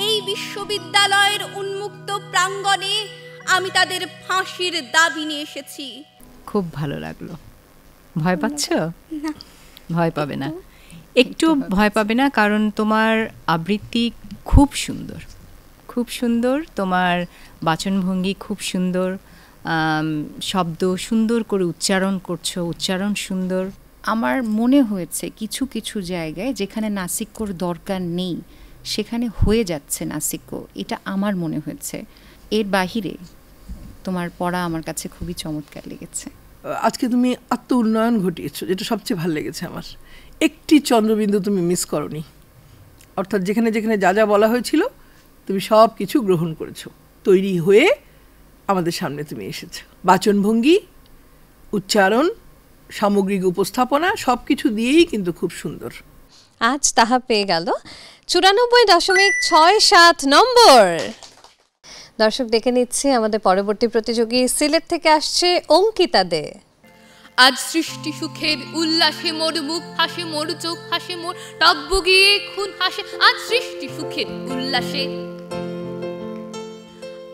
এই বিশ্ববিদ্যালয়ের উন্মুক্ত প্রাঙ্গণে আমি তাদের ফাঁসির দাবি নিয়ে এসেছি। খুব ভালো লাগলো। ভয় পাচ্ছ? না, ভয় পাবে না, একটু ভয় পাবে না, কারণ তোমার আবৃত্তি খুব সুন্দর, খুব সুন্দর, তোমার বাচনভঙ্গি খুব সুন্দর, শব্দ সুন্দর করে উচ্চারণ করছো, উচ্চারণ সুন্দর। আমার মনে হয়েছে কিছু কিছু জায়গায় যেখানে নাসিক্যর দরকার নেই সেখানে হয়ে যাচ্ছে নাসিক্য, এটা আমার মনে হয়েছে। এর বাহিরে তোমার পড়া আমার কাছে খুবই চমৎকার লেগেছে। আজকে তুমি আত্ম উন্নয়ন ঘটিয়েছো, যেটা সবচেয়ে ভালো লেগেছে আমার। একটি চন্দ্রবিন্দু তুমি মিস করনি, অর্থাৎ যেখানে যেখানে যা যা বলা হয়েছিল তুমি সব কিছু গ্রহণ করেছো, তৈরি হয়ে আমাদের সামনে তুমি এসেছো। বাচনভঙ্গি, উচ্চারণ, সামগ্রিক উপস্থাপনা সব কিছু দিয়েই কিন্তু খুব সুন্দর। আজ তাহা পেয়ে গেল 94.67 নম্বর। দর্শক ডেকে নিচ্ছে আমাদের পরবর্তী প্রতিযোগী, সিলেট থেকে আসছে অঙ্কিতা দে। আজ সৃষ্টি সুখের উল্লাসে মোর মুখ হাসে, মোর চোখ হাসে, মোর টব্য গিয়ে খুন হাসে। আজ সৃষ্টি সুখের উল্লাসে,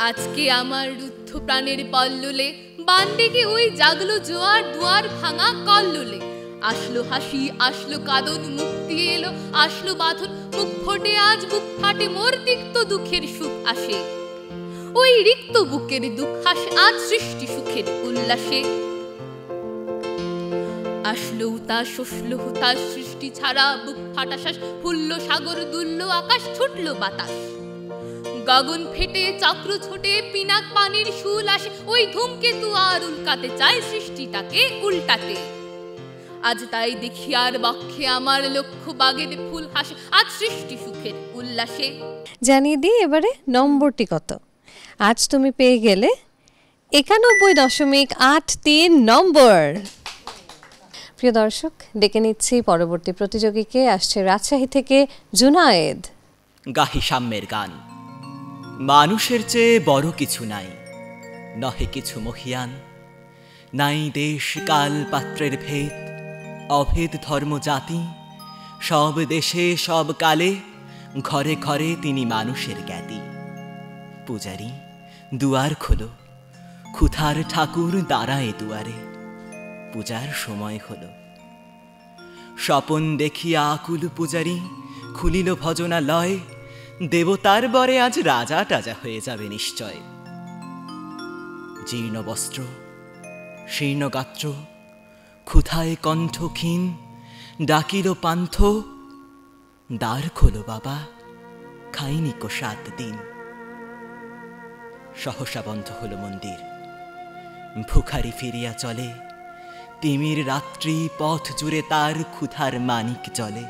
আজকে আমার রুদ্ধ প্রাণের পল্ললে বান্ডিকে ওই জাগলো জোয়ার, দুয়ার ভাঙা কল্লোলে। আসলো হাসি, আসলো কাঁদন, মুক্তি এলো, আসলো বাঁধন, মুখ ফোটে আজ বুক ফাটে, মোর তিক্ত দুঃখের সুখ আসে। ওই রিক্ত বুকের দুঃখ হাসে আজ সৃষ্টি সুখের উল্লাসে। আসলো উতাস, শসলো হুতাশ, সৃষ্টি ছাড়া বুক ফাটা শ্বাস, ফুললো সাগর, দুললো আকাশ, ছুটলো বাতাস। গগন ফেটে চক্র ছোটে, পিনাক পানির শুল আসে, ওই ধূমকেতু আর উল্কাতে চায় সৃষ্টিটাকে উল্টাতে। আজ তাই দেখি আর বক্ষে আমার লক্ষ্য বাগের ফুল হাসে আজ সৃষ্টি সুখের উল্লাসে। জানিয়ে দিই এবারে নম্বরটি কত। আজ তুমি পেয়ে গেলে 91.83 নম্বর। প্রিয় দর্শক ডেকে নিচ্ছি পরবর্তী প্রতিযোগীকে, আসছে রাজশাহী থেকে জুনায়েদ। গাহি সাম্যের গান। মানুষের চেয়ে বড় কিছু নাই, নহে কিছু মহিয়ান। নাই দেশ কাল পাত্রের ভেদ, অভেদ ধর্ম জাতি। সব দেশে সব কালে, ঘরে ঘরে তিনি মানুষের জ্ঞাতি। পূজারি দুয়ার খোলো, ক্ষুধার ঠাকুর দাঁড়ায় দুয়ারে, পূজার সময় হলো। স্বপন দেখিয়া আকুল পূজারি, খুলিল ভজনালয়। দেবতার বরে আজ রাজা টাজা হয়ে যাবে নিশ্চয়। জীর্ণ বস্ত্র, শীর্ণ গাত্র, ক্ষুধায় কণ্ঠ ক্ষীণ, ডাকিল পান্থ। দ্বার খোলো বাবা, খাইনি কো 7 দিন। সহসা বন্ধ হলো মন্দির, ভুখারি ফিরিয়া চলে। তিমির রাত্রি পথ জুড়ে তার ক্ষুধার মানিক জলে।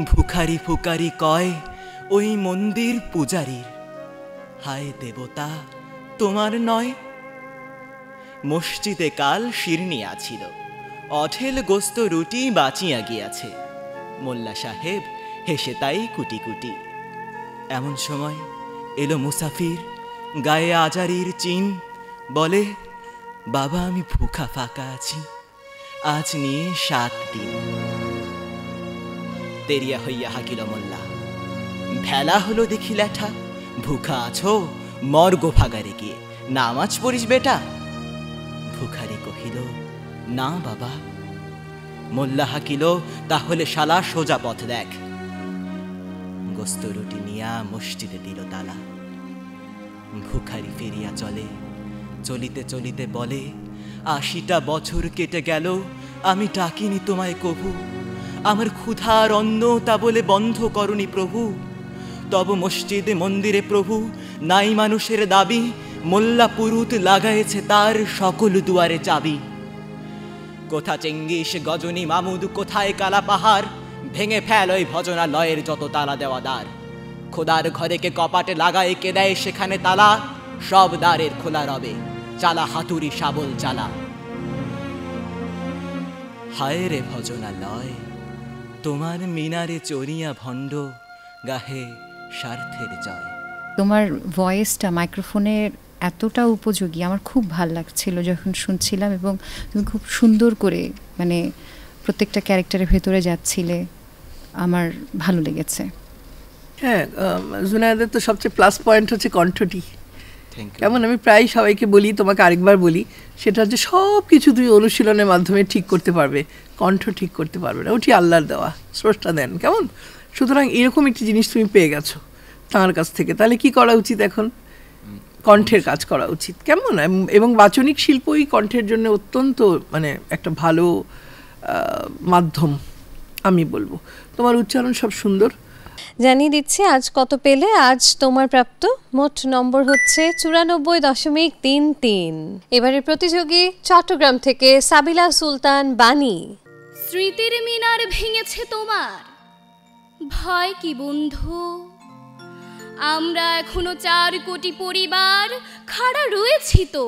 ভুখারি ফুকারি কয় ওই মন্দির পূজারীর, হায় দেবতা তোমার নয়। মসজিদে কাল শিরনি আছিল, অঢেল গোস্ত রুটি বাঁচিয়া গিয়াছে। মোল্লা সাহেব হেসে তাই কুটি কুটি। এমন সময় এলো মুসাফির, গায়ে আজারির চিন। বলে বাবা আমি ভুখা ফাঁকা আছি, আজ নিয়ে 7 দিন। তেরিয়া হইয়া হাকিল মোল্লা, ভেলা হলো দেখি ল্যাঠা। ভুখা আছো, মর্গ ভাগারে গিয়ে নামাজ পড়িস বেটা। ভুখারি কহিল না বাবা। মোল্লা হাকিল তাহলে শালা সোজা পথ দেখ। গোস্ত রুটি নিয়া মসজিদে দিল তালা। ভুখারি ফিরিয়া চলে, চলিতে চলিতে বলে 80টা বছর কেটে গেল, আমি ডাকিনি তোমায় কভু। আমার ক্ষুধার অন্ন তা বলে বন্ধ করনি প্রভু। তব মসজিদে মন্দিরে প্রভু নাই মানুষের দাবি। মোল্লা পুরুত লাগায়েছে তার সকল দুয়ারে চাবি। কোথা চেঙ্গিস গজনী মামুদ, কোথায় কালা পাহাড়। ভেঙে ফেল ওই ভজনালয়ের যত তালা দেওয়া দ্বার। খোদার ঘরে কে কপাটে লাগায়, কে দেয় সেখানে তালা। সব দ্বারের খোলা রবে, চালা হাতুড়ি শাবল চালা। হায় রে ভজনালয়, তোমার মিনারে চড়িয়া ভণ্ড, গাহে স্বার্থের জয়। তোমার ভয়েসটা মাইক্রোফোনের এতটা উপযোগী, আমার খুব ভাল লাগছিল যখন শুনছিলাম। এবং তুমি খুব সুন্দর করে মানে প্রত্যেকটা ক্যারেক্টারের ভেতরে যাচ্ছিলে, আমার ভালো লেগেছে। হ্যাঁ, জুনায়েদের তো সবচেয়ে প্লাস পয়েন্ট হচ্ছে কণ্ঠটি। কেমন আমি প্রায় সবাইকে বলি, তোমাকে আরেকবার বলি, সেটা হচ্ছে সব কিছু তুমি অনুশীলনের মাধ্যমে ঠিক করতে পারবে, কণ্ঠ ঠিক করতে পারবে না, ওটি আল্লাহর দেওয়া, স্রষ্টা দেন। কেমন, সুতরাং এরকম একটি জিনিস তুমি পেয়ে গেছো তাঁর কাছ থেকে। তাহলে কি করা উচিত এখন? কণ্ঠের কাজ করা উচিত। কেমন, এবং বাচনিক শিল্পই কণ্ঠের জন্য অত্যন্ত মানে একটা ভালো মাধ্যম আমি বলবো। তোমার উচ্চারণ সব সুন্দর। জানিয়ে দিচ্ছি আজ কত পেলে। আজ তোমার প্রাপ্ত মোট নম্বর হচ্ছে 94.33। এবারের প্রতিযোগী চট্টগ্রাম থেকে সাবিলা সুলতান বানী। স্মৃতির মিনার ভেঙেছে তোমার, ভয় কি বন্ধু? আমরা এখনো 4 কোটি পরিবার খাড়া রয়েছি তো,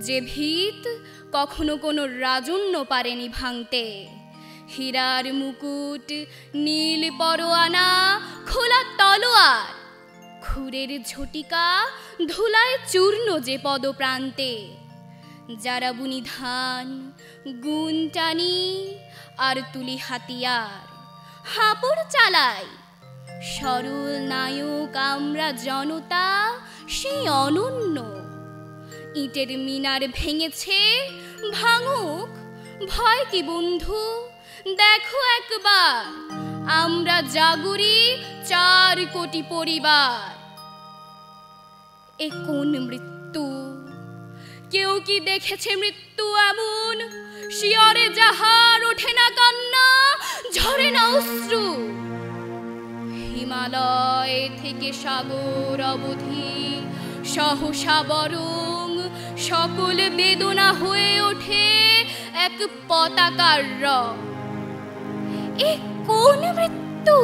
যে ভিত কখনো কোনো রাজন্য পারেনি ভাঙতে, হীরার মুকুট, নীল পরোয়ানা, খোলা তলোয়ার, খুরের ঝটিকা, ধুলায় চূর্ণ যে পদপ্রান্তে, যারা বুনি ধান, গুণ টানি আর তুলি হাতিয়ার, হাঁপড় চালাই সরল নায়ক আমরা জনতা সেই অনন্য। ইটের মিনার ভেঙেছে, ভাঙুক, ভয় কি বন্ধু, দেখো একবার আমরা জাগরি 4 কোটি পরিবার। এ কোন মৃত্যু? কেউ কি দেখেছে মৃত্যু এমন? শিয়রে যাহার ওঠে না কান্না, ঝরে না অশ্রু। হিমালয় থেকে সাগর অবধি সহসা বরং সকল বেদনা হয়ে ওঠে এক পতাকার রং। এ কোন মৃত্যু?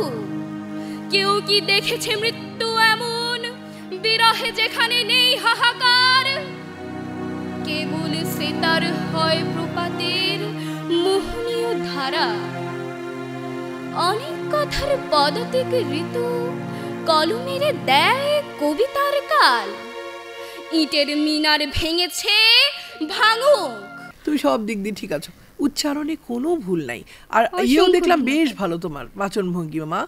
কেউ কি দেখেছে মৃত্যু এমন? বিরহে যেখানে নেই হাহাকার, কেবল সেতার হয় প্রপাতের মোহনীয় ধারা। অনেক কথার পদাতিক ঋতু কলমের দেয় কবিতার কাল। ইটের মিনার ভেঙেছে, ভাঙুক। তুমি সব দিক দিয়ে ঠিক আছো, উচ্চারণে কোনো ভুল নাই। আর ইয়েও দেখলাম বেশ ভালো তোমার বাচন ভঙ্গিমা। মা,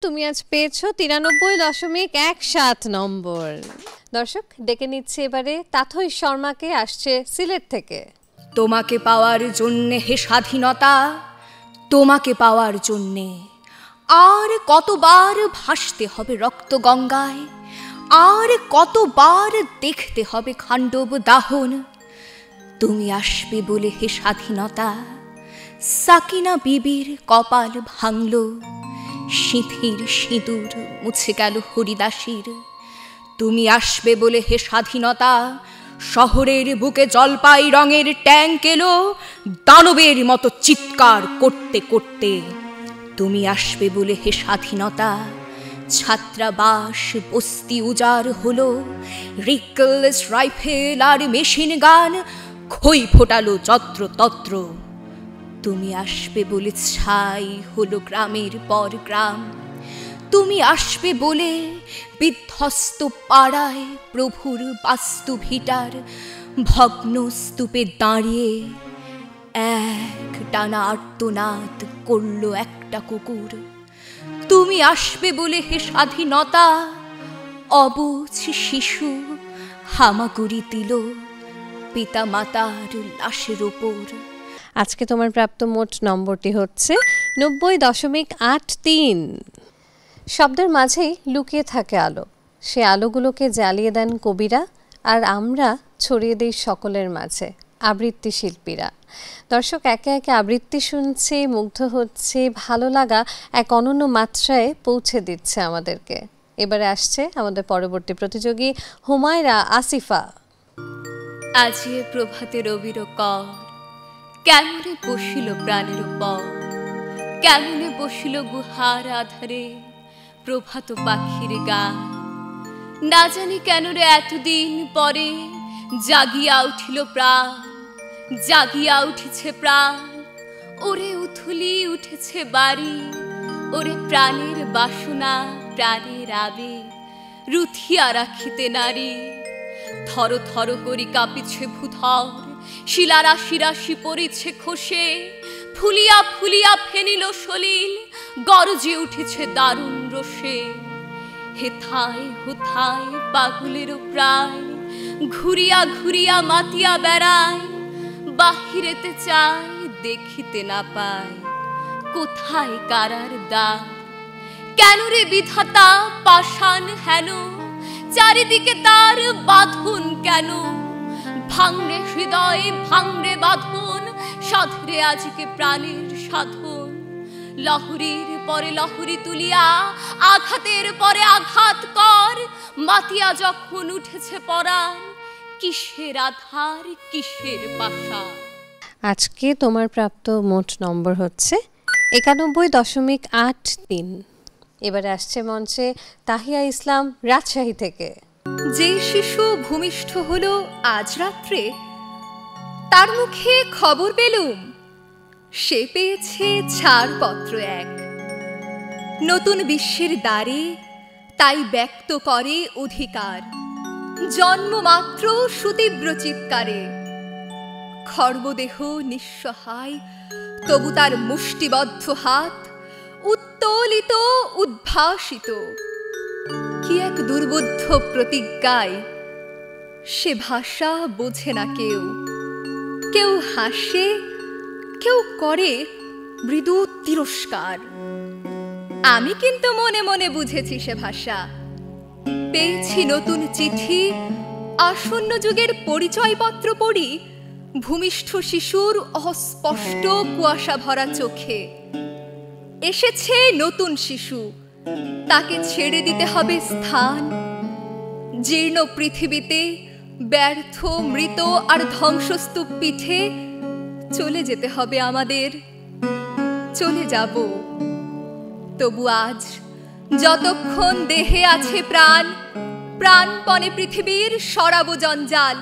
তুমি আজ পেয়েছো 93.17 নম্বর। দর্শক ডেকে নিচ্ছে এবারে তাথই শর্মাকে, আসছে সিলেট থেকে। তোমাকে পাওয়ার জন্যে হে স্বাধীনতা, তোমাকে পাওয়ার জন্যে আর কতবার ভাসতে হবে রক্ত গঙ্গায়, আর কতবার দেখতে হবে খাণ্ডব দাহন। তুমি আসবে বলে হে স্বাধীনতা, সাকিনা বিবির কপাল ভাঙল, সিঁথির সিঁদুর মুছে গেল হরিদাসীর। তুমি আসবে বলে হে স্বাধীনতা, শহরের বুকে জলপাই রঙের ট্যাঙ্ক এলো দানবের মতো চিৎকার করতে করতে। তুমি আসবে বলে হে স্বাধীনতা, ছাত্রাবাস বস্তি উজাড় হলো, রিকলেস রাইফেল আর মেশিন গান খই ফোটালো যত্র তত্র। তুমি আসবে বলে ছাই হলো গ্রামের পর গ্রাম। তুমি আসবে বলে বিধ্বস্ত পাড়ায় প্রভুর বাস্তু ভিটার ভগ্ন স্তূপে দাঁড়িয়ে এক টানা আর্তনাদ করল একটা কুকুর। তুমি আসবে বলে হে স্বাধীনতা, অবুঝ শিশু হামাগুড়ি দিল পিতা মাতার লাশের ওপর। আজকে তোমার প্রাপ্ত মোট নম্বরটি হচ্ছে 90.83। শব্দের মাঝেই লুকিয়ে থাকে আলো, সে আলোগুলোকে জ্বালিয়ে দেন কবিরা, আর আমরা ছড়িয়ে দিই সকলের মাঝে আবৃত্তি শিল্পীরা। দর্শক একে একে আবৃত্তি শুনছে, মুগ্ধ হচ্ছে, ভালো লাগা এক অনন্য মাত্রায় পৌঁছে দিচ্ছে আমাদেরকে। এবারে আসছে আমাদের পরবর্তী প্রতিযোগী হুমায়রা আসিফা। আজিয়ে প্রভাতে রবির কর, কেমনে বসিল প্রাণের পর, কেমনে বসিল গুহার আধারে প্রভাত পাখির গান। না জানি কেন রে এতদিন পরে জাগিয়া উঠিল প্রাণ, জাগিয়া উঠেছে প্রাণ। ওরে উথুলি উঠেছে বাড়ি, ওরে প্রাণের বাসনা প্রাণের আবেগ রুথিয়া রাখিতে নারী। থর থর করি কাঁপিছে ভূধর, শিলারাশি রাশি পড়েছে খসে, ফুলিয়া ফুলিয়া ফেনিল সলিল গরজে উঠেছে দারুণ রোষে। হেথায় হোথায় পাগলেরও প্রায় ঘুরিয়া ঘুরিয়া মাতিয়া বেড়ায়, বাহিরেতে চায় দেখিতে না পায় কোথায় কারার দ্বার। কেন রে বিধাতা পাষাণ হেন, চারিদিকে তার বাঁধন কেন? ভাঙরে হৃদয় ভাঙরে বাঁধন, সাধরে আজকে প্রাণের সাধন। লহরীর পরে লহরী তুলিয়া আঘাতের পরে আঘাত কর, মাতিয়া যখন উঠেছে পরাণ কিসের আধার কিসের পাশা। আজকে তোমার প্রাপ্ত মোট নম্বর হচ্ছে 91.83। এবারে আসছে মঞ্চে তাহিয়া ইসলাম রাজশাহী থেকে। যে শিশু ভূমিষ্ঠ হলো আজ রাত্রে, তার মুখে খবর পেলুম সে পেয়েছে ছাড়পত্র এক, নতুন বিশ্বের দ্বারে তাই ব্যক্ত করে অধিকার, জন্মমাত্র সুতীব্র চিৎকারে। খর্বদেহ নিঃসহায়, তবু তার মুষ্টিবদ্ধ হাত উত্তোলিত উদ্ভাসিত। কি এক দুর্বোধ্য প্রতিজ্ঞায়, সে ভাষা বোঝে না কেউ। কেউ হাসে, কেউ করে মৃদু তিরস্কার। আমি কিন্তু মনে মনে বুঝেছি সে ভাষা। পেয়েছি নতুন চিঠি, আসন্ন যুগের পরিচয়পত্র পড়ি ভূমিষ্ঠ শিশুর অস্পষ্ট কুয়াশা ভরা চোখে। এসেছে নতুন শিশু, তাকে ছেড়ে দিতে হবে স্থান। জীর্ণ পৃথিবীতে ব্যর্থ, মৃত আর ধ্বংসস্তূপ পিঠে চলে যেতে হবে আমাদের। চলে যাব, তবু আজ যতক্ষণ দেহে আছে প্রাণ, প্রাণপণে পৃথিবীর সরাবো জঞ্জাল।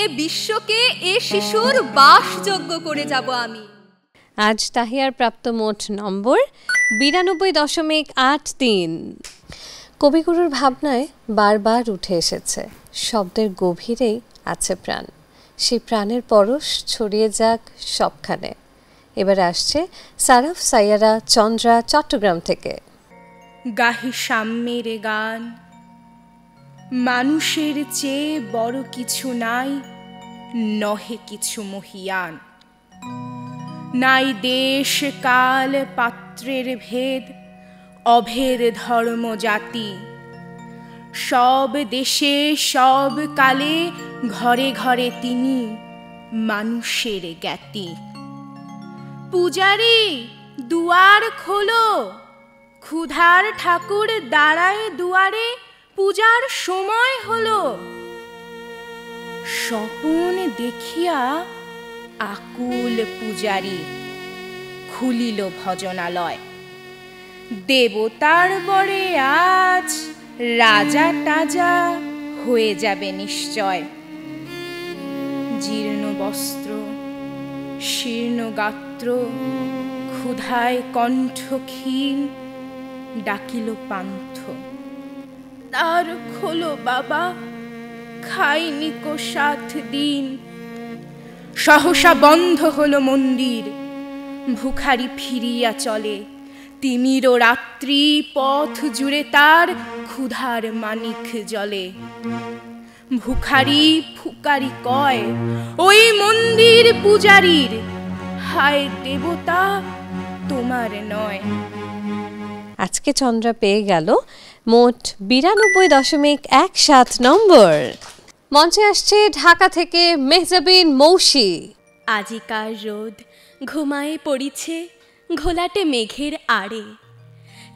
এ বিশ্বকে এ শিশুর বাসযোগ্য করে যাব আমি। আজ তাহিয়ার প্রাপ্ত মোট নম্বর 92.83। কবিগুরুর ভাবনায় বারবার উঠে এসেছে, শব্দের গভীরেই আছে প্রাণ, সেই প্রাণের পরশ ছড়িয়ে যাক সবখানে। এবার আসছে সারাফ সাইয়ারা চন্দ্রা চট্টগ্রাম থেকে। গাহি সাম্যের গান, মানুষের চেয়ে বড় কিছু নাই, নহে কিছু মহিয়ান। নাই দেশ কাল পাত্রের ভেদ, অভেদ ধর্ম জাতি। সব দেশে সব কালে ঘরে ঘরে তিনি মানুষের জ্ঞাতি। পূজারি দুয়ার খোলো, ক্ষুধার ঠাকুর দাঁড়ায় দুয়ারে, পূজার সময় হলো। স্বপন দেখিয়া আকুল পূজারি খুলিল ভজনালয়। দেবতার বরে আজ রাজা টাজা হয়ে যাবে নিশ্চয়। জীর্ণ বস্ত্র, শীর্ণ গাত্র, ক্ষুধায় কণ্ঠ ক্ষীণ, ডাকিল পান্থ। তার খোলো বাবা, খাইনি কো 7 দিন। সহসা বন্ধ হলো মন্দির, ভুখারি ফিরিয়া চলে। তিমির রাত্রি পথ জুড়ে তার ক্ষুধার মানিক জলে। ভুখারি ফুকারি কয় ওই মন্দির পূজারীর, হায় দেবতা তোমার নয়। আজকে চন্দ্রা পেয়ে গেল মোট 92.17 নম্বর। মঞ্চে আসছে ঢাকা থেকে মেহজাবিন মৌসি। আজিকার রোদ ঘুমায়ে পড়িছে ঘোলাটে মেঘের আড়ে।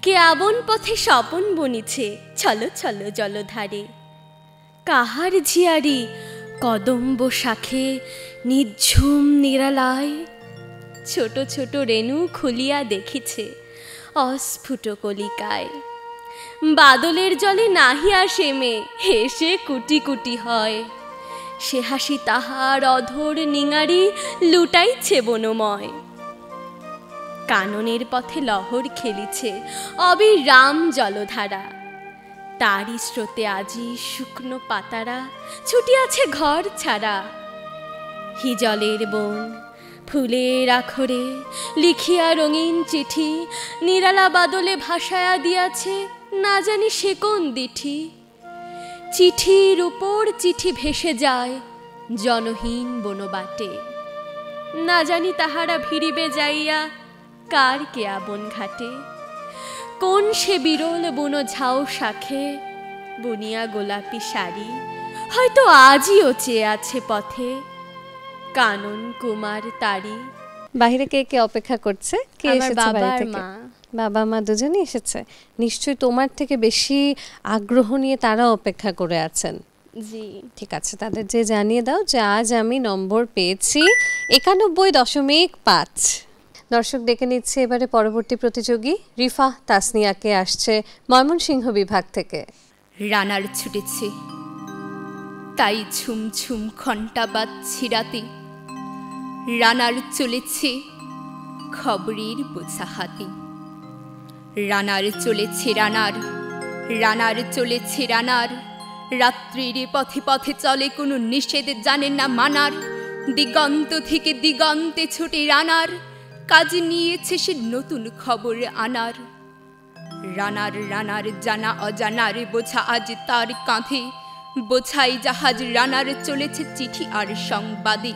কে আবন পথে স্বপন বনিছে চলো চলো জলধারে। কাহার ঝিয়ারি কদম্ব শাখে নিঝুম নিরালায়। ছোট ছোট রেণু খুলিয়া দেখিছে অস্ফুট কলিকায়। বাদলের জলে নাহি আসে মে, হেসে কুটি কুটি হয়। সে হাসি তাহার অধর নিঙারি লুটাইছে বনময়। কাননের পথে লহর খেলিছে অবিরাম জলধারা। তারই স্রোতে আজি শুকনো পাতারা ছুটিয়াছে ঘর ছাড়া। হিজলের বন ফুলের আখরে লিখিয়া রঙিন চিঠি, নিরালা বাদলে ভাসায়া দিয়াছে না জানি সে কোন দিঠি। চিঠির উপর চিঠি ভেসে যায় জনহীন বনবাটে। না জানি তাহারা ভিড়িবে যাইয়া কার কে আবন ঘাটে। কোন সে বিরল বন ঝাও শাখে বুনিয়া গোলাপি শাড়ি। হয়তো আজইও চেয়ে আছে পথে কানন কুমার তারি। বাইরে কে কে অপেক্ষা করছে? কে এসেছে বাবা বাইরে আর থেকে? মা। বাবা মা দুজনেই এসেছে। নিশ্চয়ই তোমার থেকে বেশি আগ্রহ নিয়ে তারা অপেক্ষা করে আছেন। জি ঠিক আছে, তাদের যে জানিয়ে দাও যে আজ আমি নম্বর পেয়েছি 91.5। দর্শক ডেকে নিচ্ছে এবারে পরবর্তী প্রতিযোগী রিফা তাসনিয়াকে, আসছে ময়মনসিংহ বিভাগ থেকে। রানার ছুটেছে তাই ঝুমঝুম ঘণ্টা বাজছি রাতে। রানার চলেছে খবরের বোঝা হাতে। রানার চলেছে রানার, রানার চলেছে রানার, রাত্রির পথে পথে চলে কোনো নিষেধ জানেন না মানার। দিগন্ত থেকে দিগন্তে ছুটে রানার, কাজ নিয়েছে সে নতুন খবর আনার। রানার রানার জানা অজানার বোঝা আজ তার কাঁধে, বোঝাই জাহাজ রানার চলেছে চিঠি আর সংবাদে।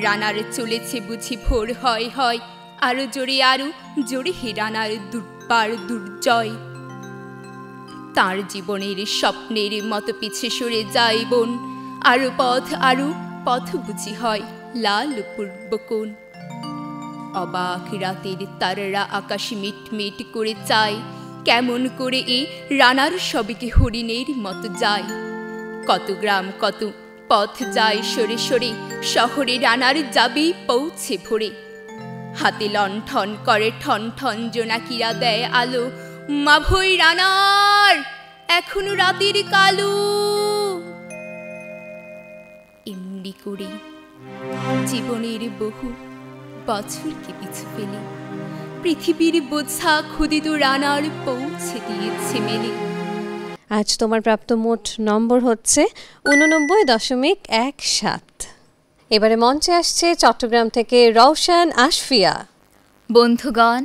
রানার চলেছে বুঝি ভোর হয় হয়, আরো জোরে হে রানার দুর্বার দুর্জয়। তার জীবনের স্বপ্নের মতো পিছে সরে যায় বন, আরো পথ বুঝি হয় লাল পূর্বকোণ। অবাক রাতের তারারা আকাশ মিটমিট করে চায়, কেমন করে এই রানার সবিকে হরিণের মতো যায়। কত গ্রাম কত পথ যায় সরে সরে, শহরে রানার যাবি পৌঁছে ভোরে। হাতে লণ্ঠন করে ঠন ঠন জোনাকিরা দেয় আলো, মাভৈ রানার এখনো রাতের কালো। এমনি করে জীবনের বহু বছরকে পিছু ফেলে, পৃথিবীর বোঝা ক্ষুদিত রানার পৌঁছে দিয়েছে মেলে। আজ তোমার প্রাপ্ত মোট নম্বর হচ্ছে 89.17। এবারে মঞ্চে আসছে চট্টগ্রাম থেকে রওশন আশফিয়া। বন্ধুগণ,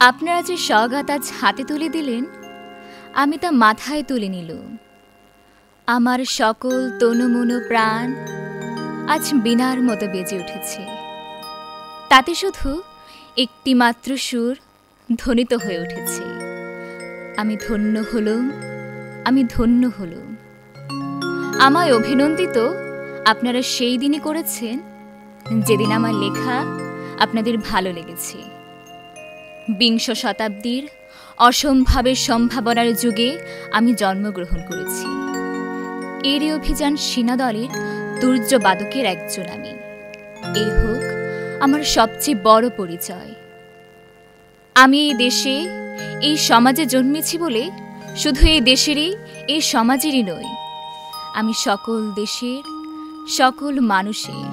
আপনারা যে সওগাত আজ হাতে তুলে দিলেন, আমি তা মাথায় তুলে নিলুম। আমার সকল তনু মন প্রাণ আজ বীণার মতো বেজে উঠেছে। তাতে শুধু একটি মাত্র সুর ধ্বনিত হয়ে উঠেছে। আমি ধন্য হলুম, আমি ধন্য হলুম। আমায় অভিনন্দিত আপনারা সেই দিনই করেছেন যেদিন আমার লেখা আপনাদের ভালো লেগেছে। বিংশ শতাব্দীর অসম্ভাবের সম্ভাবনার যুগে আমি জন্মগ্রহণ করেছি। এরই অভিযান সেনাদলের দুর্যবাদকের একজন আমি। এই হোক আমার সবচেয়ে বড় পরিচয়। আমি এই দেশে, এই সমাজে জন্মেছি বলে শুধু এই দেশেরই, এই সমাজেরই নই, আমি সকল দেশের, সকল মানুষের।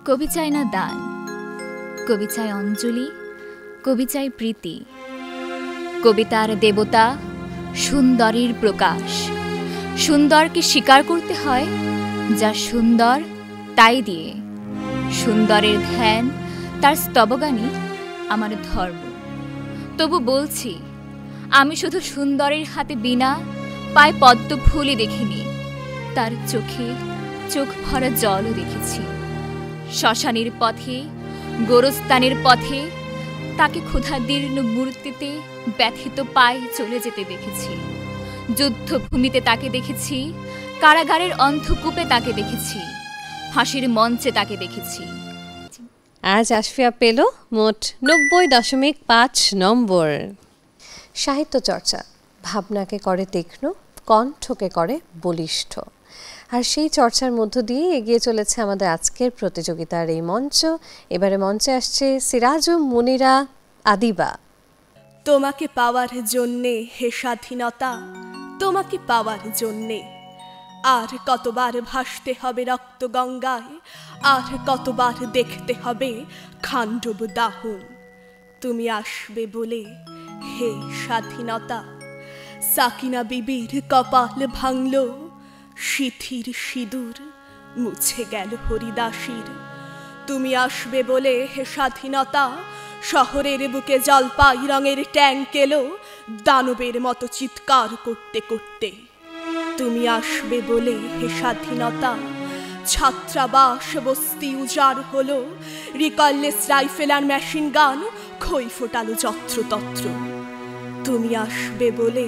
কবি চায় না দান, কবি চায় অঞ্জলি, কবি চায় প্রীতি। কবিতার দেবতা সুন্দরের প্রকাশ। সুন্দরকে স্বীকার করতে হয় যা সুন্দর তাই দিয়ে। সুন্দরের ধ্যান, তার স্তবগানই আমার ধর্ম। তবু বলছি, আমি শুধু সুন্দরের হাতে বীণা, পায়ে পদ্ম ফুলই দেখিনি, তার চোখে চোখ ভরা জলও দেখেছি। শ্মশানের পথে, গোরস্থানের পথে তাকে ক্ষুধাদীর্ণ মূর্তিতে ব্যথিত পায়ে চলে যেতে দেখেছি। যুদ্ধভূমিতে তাকে দেখেছি, কারাগারের অন্ধকূপে তাকে দেখেছি, ফাঁসির মঞ্চে তাকে দেখেছি। আজ আশফিয়া পেল মোট 90.5 নম্বর। সাহিত্য চর্চা ভাবনাকে করে তীক্ষ্ণ, কণ্ঠকে করে বলিষ্ঠ। আর সেই চর্চার মধ্য দিয়ে এগিয়ে চলেছে আমাদের আজকের প্রতিযোগিতার এই মঞ্চ। এবারে মঞ্চে আসছে সিরাজুম মুনিরা আদিবা। তোমাকে পাওয়ার জন্যে হে স্বাধীনতা, তোমাকে পাওয়ার জন্যে আর কতবার ভাসতে হবে রক্ত গঙ্গায়, আর কতবার দেখতে হবে খান্ডব দাহন। তুমি আসবে বলে হে স্বাধীনতা। সাকিনা বিবির কপাল ভাঙল, সিথির সিঁদুর মুছে গেল হরিদাসীর। তুমি আসবে বলে হে স্বাধীনতা, শহরের বুকে জলপাই রঙের ট্যাঙ্ক এলো দানবের মতো চিৎকার করতে করতে। তুমি আসবে বলে হে স্বাধীনতা, ছাত্রাবাস বস্তি উজাড় হলো, রিকললেস রাইফেল আর মেশিন গান খই ফোটালো যত্রতত্র। তুমি আসবে বলে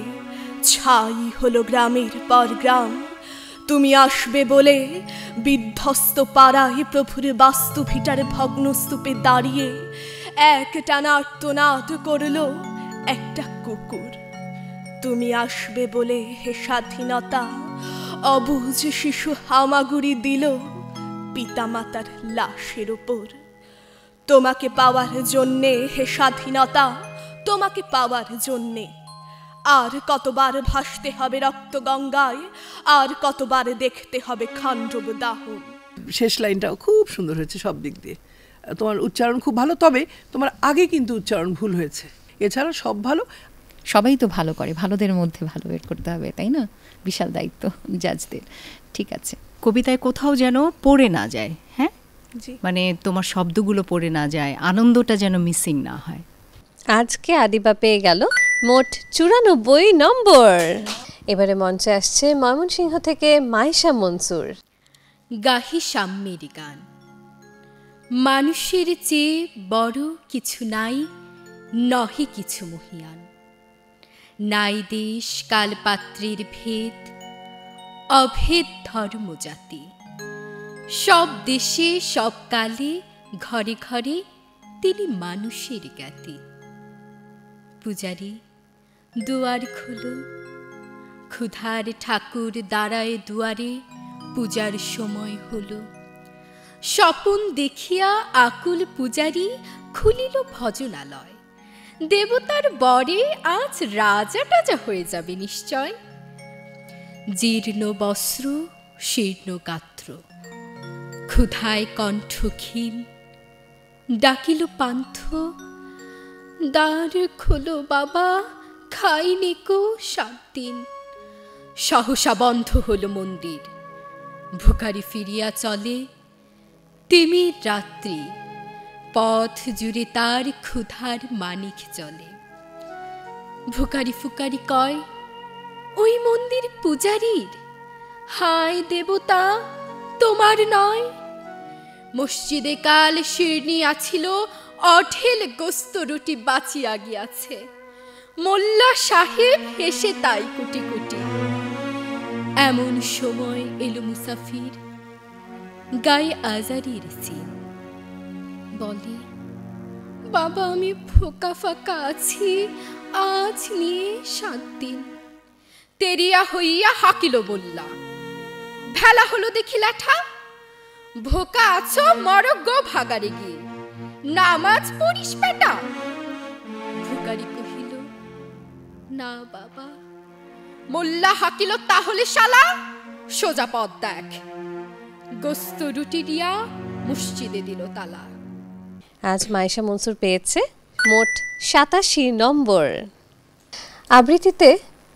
ছাই হলো গ্রামের পর গ্রাম। তুমি আসবে বলে বিধ্বস্ত পাড়ায় প্রভুর বাস্তু ভিটার ভগ্ন স্তূপে দাঁড়িয়ে এক টানা আর্তনাদ করলো একটা কুকুর। তুমি আসবে বলে হে স্বাধীনতা, অবুঝ শিশু হামাগুড়ি দিল পিতামাতার লাশের ওপর। তোমাকে পাওয়ার জন্যে হে স্বাধীনতা, তোমাকে পাওয়ার জন্যে আর কতবার ভাসতে হবে রক্ত গঙ্গায়, আর কতবার দেখতে হবে খান্ডব দাহন। শেষ লাইনটাও খুব সুন্দর হয়েছে সব দিক দিয়ে। তোমার উচ্চারণ খুব ভালো, তবে তোমার আগে কিন্তু উচ্চারণ ভুল হয়েছে, এছাড়া সব ভালো। সবাই তো ভালো করে, ভালোদের মধ্যে ভালো বের করতে হবে, তাই না? বিশাল দায়িত্ব জাজদের। ঠিক আছে, কবিতায় কোথাও যেন পড়ে না যায়, হ্যাঁ, মানে তোমার শব্দগুলো পড়ে না যায়, আনন্দটা যেন মিসিং না হয়। আজকে আদিবা পেয়ে গেল মোট 94 নম্বর। এবারে মঞ্চে আসছে ময়মনসিংহ থেকে মাইশা মনসুর। গাহি সাম্যের গান। মানুষের চেয়ে বড় কিছু নাই, নহে কিছু মহিয়ান। নাই দেশ কাল পাত্রের ভেদ, অভেদ ধর্ম জাতি। সব দেশে সব কালে ঘরে ঘরে তিনি মানুষের জ্ঞাতি। পূজারি দুয়ার খোলো, ক্ষুধার ঠাকুর দাঁড়ায় দুয়ারে, পূজার সময় হলো। স্বপন দেখিয়া আকুল পূজারি খুলিল ভজনালয়। দেবতার বরে আজ রাজা টাজা হয়ে যাবে নিশ্চয়। জীর্ণ বস্ত্র শীর্ণ গাত্র, ক্ষুধায় কণ্ঠ ক্ষীণ, ডাকিল পান্থ দ্বার খোলো বাবা, খাইনি কো 7 দিন। সহসা বন্ধ হলো মন্দির, ভিখারি ফিরিয়া চলে। তিমির রাত্রি, পথ জুড়ে তার ক্ষুধার মানিক চলে। ভিখারি ফুকারি কয়, ওই মন্দির পূজারীর, হায় দেবতা তোমার নয়। মসজিদে কাল শিরনি আছিল, অঢেল গোস্ত রুটি বাঁচিয়া গিয়াছে। মোল্লা সাহেব হেসে তাই কুটি কুটি। এমন সময় এলো মুসাফির, গায়ে আজারির চিন। বলে, বাবা আমি ফোকা ফাঁকা আছি, আজ নিয়ে 7 দিন। তেরিয়া হইয়া হাকিল মোল্লা, ভেলা হলো দেখি ল্যাঠা। ভোকা আছো মরো গো ভাগারে গিয়ে, নামাজ পড়িস বেটা। ভিখারি কহিল, না বাবা। মোল্লা হাকিল, তাহলে শালা সোজা পথ দেখ। গোস্ত রুটি দিয়া মসজিদে দিল তালা। আজ মাইশা মনসুর পেয়েছে মোট 87 নম্বর। আবৃত্তিতে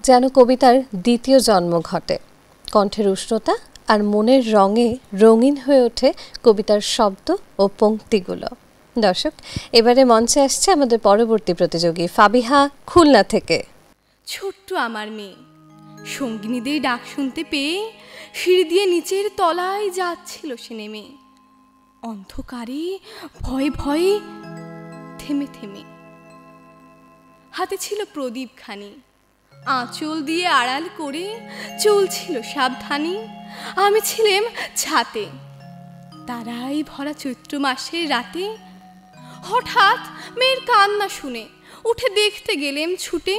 যেন কবিতার দ্বিতীয় জন্ম ঘটে। কণ্ঠের উষ্ণতা আর মনের রঙে রঙিন হয়ে ওঠে কবিতার শব্দ ও পংক্তিগুলো। দর্শক, এবারে মঞ্চে আসছে আমাদের পরবর্তী প্রতিযোগী ফাবিহা, খুলনা থেকে। ছোট্ট আমার মেয়ে সঙ্গিনীদের ডাক শুনতে পেয়ে সিঁড়ি দিয়ে নিচের তলায় যাচ্ছিল সে নেমে। অন্ধকারে ভয়ে ভয়ে থেমে থেমে, হাতে ছিল প্রদীপ খানি, আঁচল দিয়ে আড়াল করে চলছিল সাবধানী। আমি ছিলাম ছাতে। তারাই ভরা চৈত্র মাসের রাতে হঠাৎ মেয়ের কান্না শুনে উঠে দেখতে গেলেম ছুটে।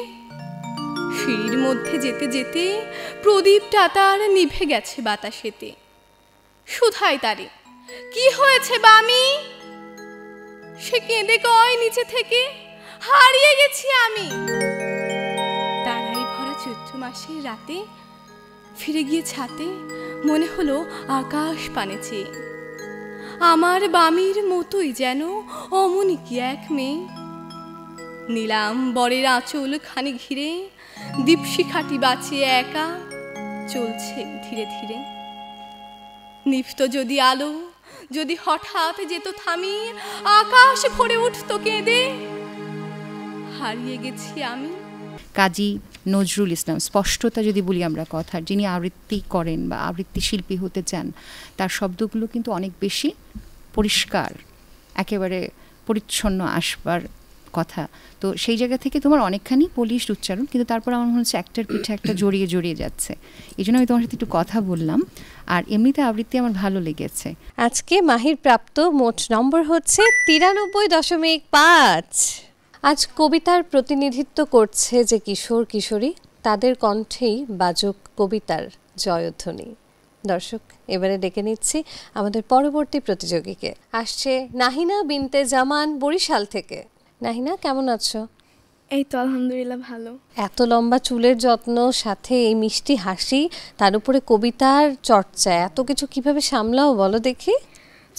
সিঁড়ির মধ্যে যেতে যেতে প্রদীপটা তার নিভে গেছে বাতাসেতে। শুধাই তারে, কি হয়েছে বামি? সে কেঁদে কয় নিচে থেকে, হারিয়ে গেছি আমি। তারাই ভরা চৈত্র মাসের রাতে ফিরে গিয়ে ছাতে, মনে হলো আকাশ পানে চেয়ে। আমার বামির মতোই যেন অমনি কি এক মেয়ে। নিলাম বরের আঁচল খানি ঘিরে, দীপশিখাটি বাঁচিয়ে একা চলছে ধীরে ধীরে। নিভত যদি আলো, যদি হঠাৎ যেত থামি, আকাশ ভরে উঠত কেঁদে, হারিয়ে গেছি আমি। কাজী নজরুল ইসলাম, স্পষ্টতা যদি বলি আমরা কথার, যিনি আবৃত্তি করেন বা আবৃত্তি শিল্পী হতে চান, তার শব্দগুলো কিন্তু অনেক বেশি পরিষ্কার, একেবারে পরিচ্ছন্ন আসবার কথা। তো সেই জায়গা থেকে তোমার অনেকখানি পলিশ উচ্চারণ, কিন্তু তারপর আমার মনে হচ্ছে একটার পিঠে একটা জড়িয়ে জড়িয়ে যাচ্ছে। এই জন্য আমি তোমার সাথে একটু কথা বললাম। আর এমনিতে আবৃত্তি আমার ভালো লেগেছে। আজকে মাহির প্রাপ্ত মোট নম্বর হচ্ছে 93.5। আজ কবিতার প্রতিনিধিত্ব করছে যে কিশোর কিশোরী, তাদের কণ্ঠেই বাজক কবিতার জয়ধ্বনি। দর্শক, এবারে ডেকে নিচ্ছি আমাদের পরবর্তী প্রতিযোগীকে। আসছে নাহিনা বিনতে জামান, বরিশাল থেকে। নাহিনা, কেমন আছো? এই তো আলহামদুলিল্লাহ ভালো। এত লম্বা চুলের যত্ন, সাথে এই মিষ্টি হাসি, তার উপরে কবিতার চর্চা, এত কিছু কিভাবে সামলাও বলো দেখি?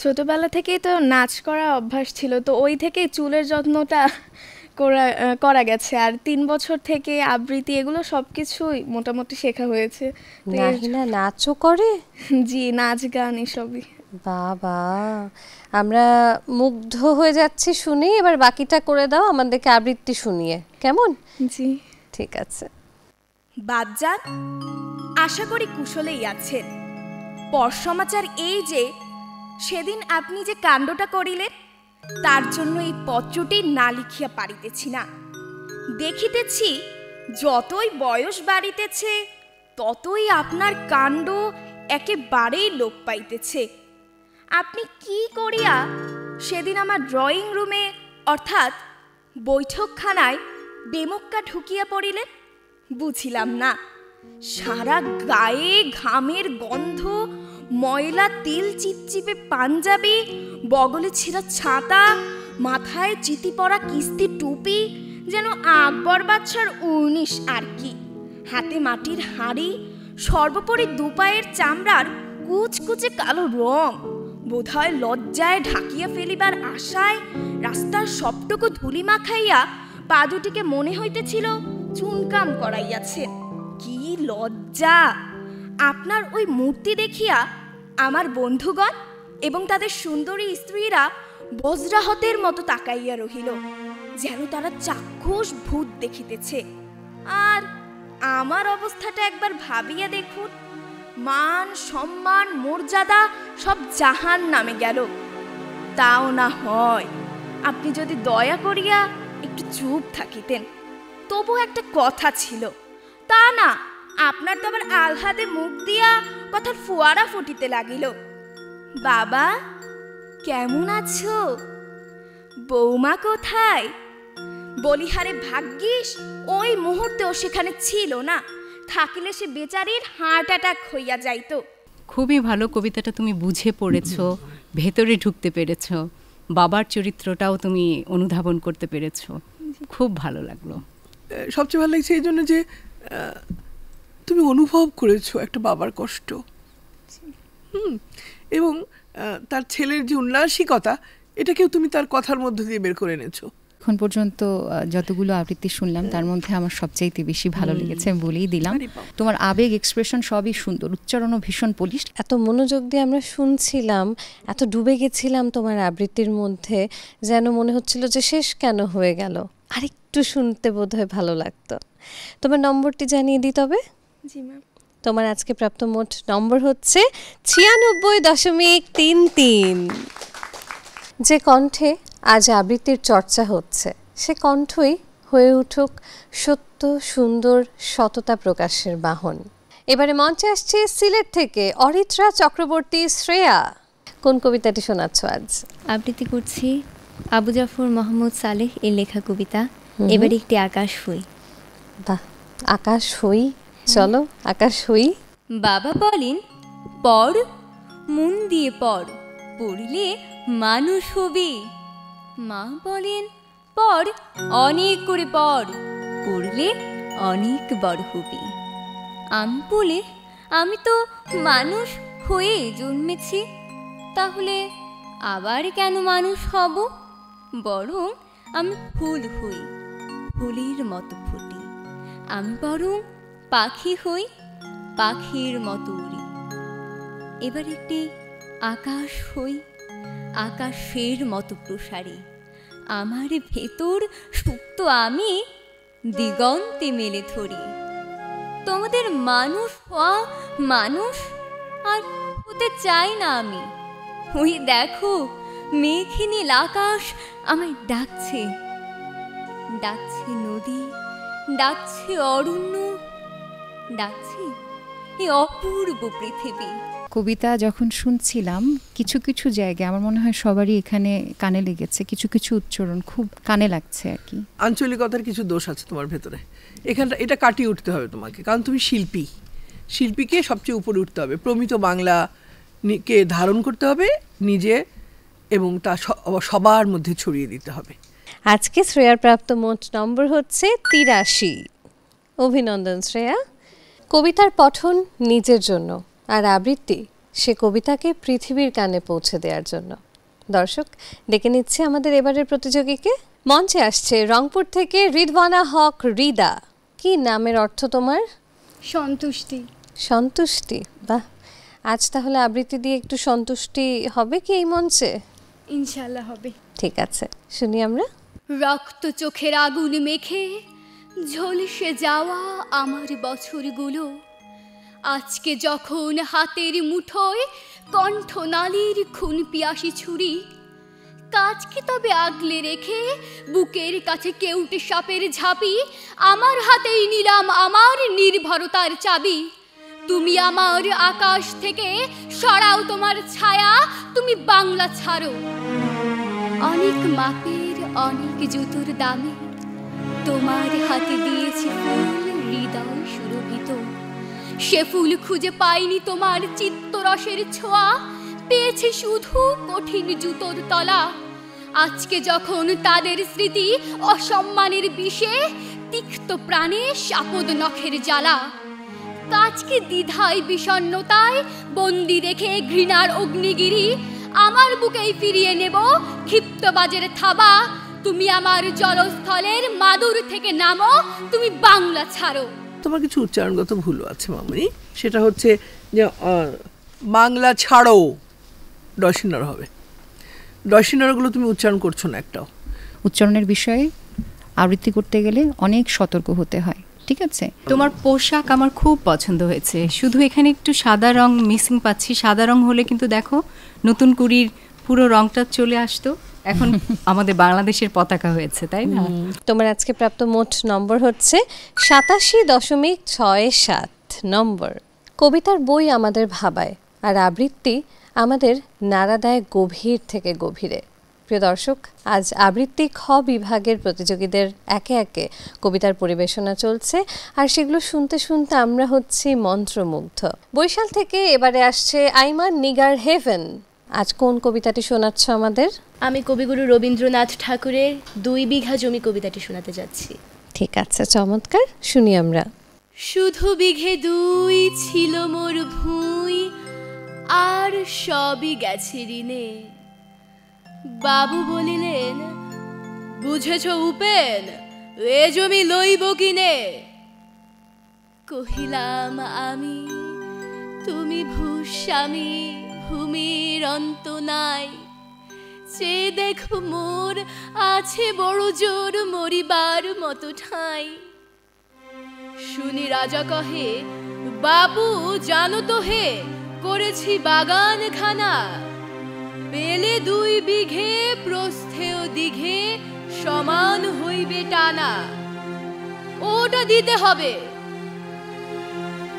ছোটবেলা থেকেই তো নাচ করা অভ্যাস ছিল, তো ওই থেকে চুলের যত্নটা করা গেছে। আর 3 বছর থেকে আবৃত্তি এগুলো সবকিছুই মোটামুটি শেখা হয়েছে। নাহিনা নাচও করে? জি, নাচ গান এসবই। বাবা, আমরা মুগ্ধ হয়ে যাচ্ছি শুনি। এবার বাকিটা করে দাও আমাদেরকে আবৃত্তি শুনিয়ে, কেমন? জি ঠিক আছে। বাদজান, আশা করি কুশলেই আছেন। পর সমাচার এই যে সেদিন আপনি যে কাণ্ডটা করিলেন, তার জন্য এই পত্রটি না লিখিয়া পারিতেছি না। দেখিতেছি যতই বয়স বাড়িতেছে ততই আপনার কাণ্ড একেবারেই লোপ পাইতেছে। আপনি কি করিয়া সেদিন আমার ড্রয়িং রুমে অর্থাৎ বৈঠকখানায় বেমক্কা ঢুকিয়া পড়িলেন বুঝিলাম না। সারা গায়ে ঘামের গন্ধ, ময়লা তিল চিপচিপে পাঞ্জাবি, বগলে ছেঁড়া ছাতা, মাথায় চিতি পরা কিস্তি টুপি, যেন আকবর বাদশার 19 আর কি। হাতে মাটির হাঁড়ি, সর্বোপরি দুপায়ের চামড়ার কুচকুচে কালো রং। বোধহয় লজ্জায় ঢাকিয়া ফেলিবার আশায় রাস্তার সবটুকু ধুলি মাখাইয়া পা দুটিকে মনে হইতেছিল চুনকাম করাইয়াছেন। কি লজ্জা! আপনার ওই মূর্তি দেখিয়া আমার বন্ধুগণ এবং তাদের সুন্দরী স্ত্রীরা বজ্রাহতের মতো তাকাইয়া রহিল, যেন তারা চাক্ষুষ ভূত দেখিতেছে। আর আমার অবস্থাটা একবার ভাবিয়া দেখুন, মান সম্মান মর্যাদা সব জাহান নামে গেল। তাও না হয় আপনি যদি দয়া করিয়া একটু চুপ থাকিতেন, তবু একটা কথা ছিল। তা না, আপনার তো আবার আহ্লাদে মুখ দিয়া কথার ফোয়ারা ফুটিতে লাগিল। বাবা, কেমন আছো? বৌমা কোথায়? বলিহারে ভাগ্যিস ওই মুহূর্তেও সেখানে ছিল না, থাকিলে সে বেচারির হার্ট অ্যাটাক হইয়া যাইত। খুবই ভালো, কবিতাটা তুমি বুঝে পড়েছো, ভেতরে ঢুকতে পেরেছো, বাবার চরিত্রটাও তুমি অনুধাবন করতে পেরেছো, খুব ভালো লাগলো। সবচেয়ে ভালো লাগছে এই জন্য যে তুমি অনুভব করেছো একটা বাবার কষ্ট, এবং তার ছেলের যে উল্লাসিকতা, এটাকেও তুমি তার কথার মধ্য দিয়ে বের করে এনেছো। এখন পর্যন্ত যতগুলো আবৃত্তি শুনলাম তার মধ্যে আমার সবচাইতে বেশি ভালো লেগেছে, বলেই দিলাম। তোমার আবেগ, এক্সপ্রেশন সবই সুন্দর, উচ্চারণও ভীষণ পলিশ। এত মনোযোগ দিয়ে আমরা শুনছিলাম, এত ডুবে গেছিলাম তোমার আবৃত্তির মধ্যে, যেন মনে হচ্ছিল যে শেষ কেন হয়ে গেল, আরেকটু শুনতে বোধহয় ভালো লাগতো। তোমার নম্বরটি জানিয়ে দিই তবে। জি ম্যাম। তোমার আজকে প্রাপ্ত মোট নম্বর হচ্ছে 96.33। যে কণ্ঠে আজ আবৃত্তির চর্চা হচ্ছে, সে কণ্ঠই হয়ে উঠুক সত্য, সুন্দর, সততা প্রকাশের বাহন। এবারে মঞ্চে আসছে সিলেট থেকে অরিত্রা চক্রবর্তী শ্রেয়া। কোন কবিতাটি শোনাচ্ছ আজ? আবৃত্তি করছি আবু জাফর মোহাম্মদ সালেহ এর লেখা কবিতা এবারে একটি আকাশ হই। বাহ, আকাশ হই, চলো আকাশ হই। বাবা বলেন পড়, মন দিয়ে পড়, পড়লে মানুষ হবি। মা বলেন পড়, অনেক করে পড়, পড়লে অনেক বড় হবি। আমি বলে আমি তো মানুষ হয়ে জন্মেছি, তাহলে আবার কেন মানুষ হব? বরং আমি ফুল হই, ফুলের মতো ফুটি। আমি বরং পাখি হই, পাখির মতো উড়ি। এবার একটি আকাশ হই, আকাশের মতো প্রসারী। আমার ভেতর সুপ্ত আমি দিগন্তে মেলে ধরি। তোমাদের মানুষ হওয়া মানুষ আর হতে চাই না আমি। ওই দেখো মেঘে নীল আকাশ আমায় ডাকছে, ডাকছে নদী, ডাকছে অরণ্য, ডাকছে এই অপূর্ব পৃথিবী। কবিতা যখন শুনছিলাম কিছু কিছু জায়গায় আমার মনে হয় সবারই এখানে কানে লেগেছে, কিছু কিছু উচ্চারণ খুব কানে লাগছে আর কি। আঞ্চলিকতার কিছু দোষ আছে তোমার ভেতরে, এখানটা এটা কাটিয়ে উঠতে হবে তোমাকে, কারণ তুমি শিল্পী, শিল্পীকে সবচেয়ে উপরে উঠতে হবে, প্রমিত বাংলাকে ধারণ করতে হবে নিজে এবং তা সবার মধ্যে ছড়িয়ে দিতে হবে। আজকে শ্রেয়ার প্রাপ্ত মোট নম্বর হচ্ছে 83। অভিনন্দন শ্রেয়া। কবিতার পঠন নিজের জন্য আর আবৃত্তি সে কবিতাকে পৃথিবীর কানে পৌঁছে দেওয়ার জন্য। দর্শক, ডেকে নিচ্ছে আমাদের এবারের প্রতিযোগীকে। মঞ্চে আসছে রংপুর থেকে রিদওয়ানা হক রিদা। কি নামের অর্থ তোমার? সন্তুষ্টি। সন্তুষ্টি, বাহ। আজ তাহলে আবৃত্তি দিয়ে একটু সন্তুষ্টি হবে কি এই মঞ্চে? ইনশাআল্লাহ হবে। ঠিক আছে, শুনি আমরা। রক্ত চোখের আগুন মেখে ঝলসে যাওয়া আমার বছরগুলো আজকে যখন হাতের মুঠোয় কণ্ঠনালীর খুন পিয়াসী ছুরি, কাজকে তবে আগলে রেখে বুকের কাছে কেউটে সাপের ঝাঁপি আমার হাতেই নিলাম আমার নির্ভরতার চাবি। তুমি আমার আকাশ থেকে সরাও তোমার ছায়া, তুমি বাংলা ছাড়ো। অনেক মাপের অনেক জুতোর দামে তোমার হাতে দিয়েছি ফুল হৃদয় সুরভিত। সে ফুল খুঁজে পাইনি তোমার চিত্তরসের ছোঁয়া, পেয়েছি শুধু কঠিন জুতোর তলা। আজকে যখন তাদের স্মৃতি অসম্মানের বিষে, তিক্ত প্রাণে শাপদ নখের জ্বালা। কাজকে দ্বিধায় বিষণ্ণতায় বন্দি রেখে ঘৃণার অগ্নিগিরি, আমার বুকেই ফিরিয়ে নেব ক্ষিপ্ত বাজের থাবা। তুমি আমার জলস্থলের মাদুর থেকে নামো, তুমি বাংলা ছাড়ো। তোমার কিছু উচ্চারণগত ভুল আছে মামনি, সেটা হচ্ছে যে বাংলা ছাড়ো ডয়সিনর হবে, ডয়সিনরগুলো তুমি উচ্চারণ করছো না একটাও। উচ্চারণের বিষয়ে আবৃত্তি করতে গেলে অনেক সতর্ক হতে হয়, ঠিক আছে? তোমার পোশাক আমার খুব পছন্দ হয়েছে, শুধু এখানে একটু সাদা রং মিসিং পাচ্ছি। সাদা রং হলে কিন্তু দেখো নতুন কুড়ির পুরো রংটা চলে আসতো, এখন আমাদের বাংলাদেশের পতাকা হয়েছে, তাই না? তোমার আজকে প্রাপ্ত মোট নম্বর হচ্ছে 87.67 নম্বর। কবিতার বই আমাদের ভাবায়, আর আবৃত্তি আমাদের নাড়া দেয় গভীর থেকে গভীরে। প্রিয় দর্শক, আজ আবৃত্তি খ বিভাগের প্রতিযোগীদের একে একে কবিতার পরিবেশনা চলছে, আর সেগুলো শুনতে শুনতে আমরা হচ্ছি মন্ত্রমুগ্ধ। বরিশাল থেকে এবারে আসছে আইমান নিগার হেভেন। আজ কোন কবিতাটি শোনাচ্ছ আমাদের? আমি কবিগুরু রবীন্দ্রনাথ ঠাকুরের 2 বিঘা জমি কবিতাটি শোনাতে যাচ্ছি। ঠিক আছে, চমৎকার, শুনি আমরা। শুধু বিঘে 2 ছিল মোর ভুঁই, আর সবই গেছে ঋণে। বাবু বলিলেন, বুঝেছ উপেন, এ জমি লইব কিনে। কহিলাম আমি, তুমি ভূস্বামী, ভূমির অন্ত নাই। সে দেখো মোর আছে বড় জোর, মরিবার মতো ঠাঁই। শুনি রাজা কহে, বাবু জানো তো হে, করেছি বাগান খানা। পেলে 2 বিঘে প্রস্থেও দিঘে, সমান হইবে টানা। ওটা দিতে হবে।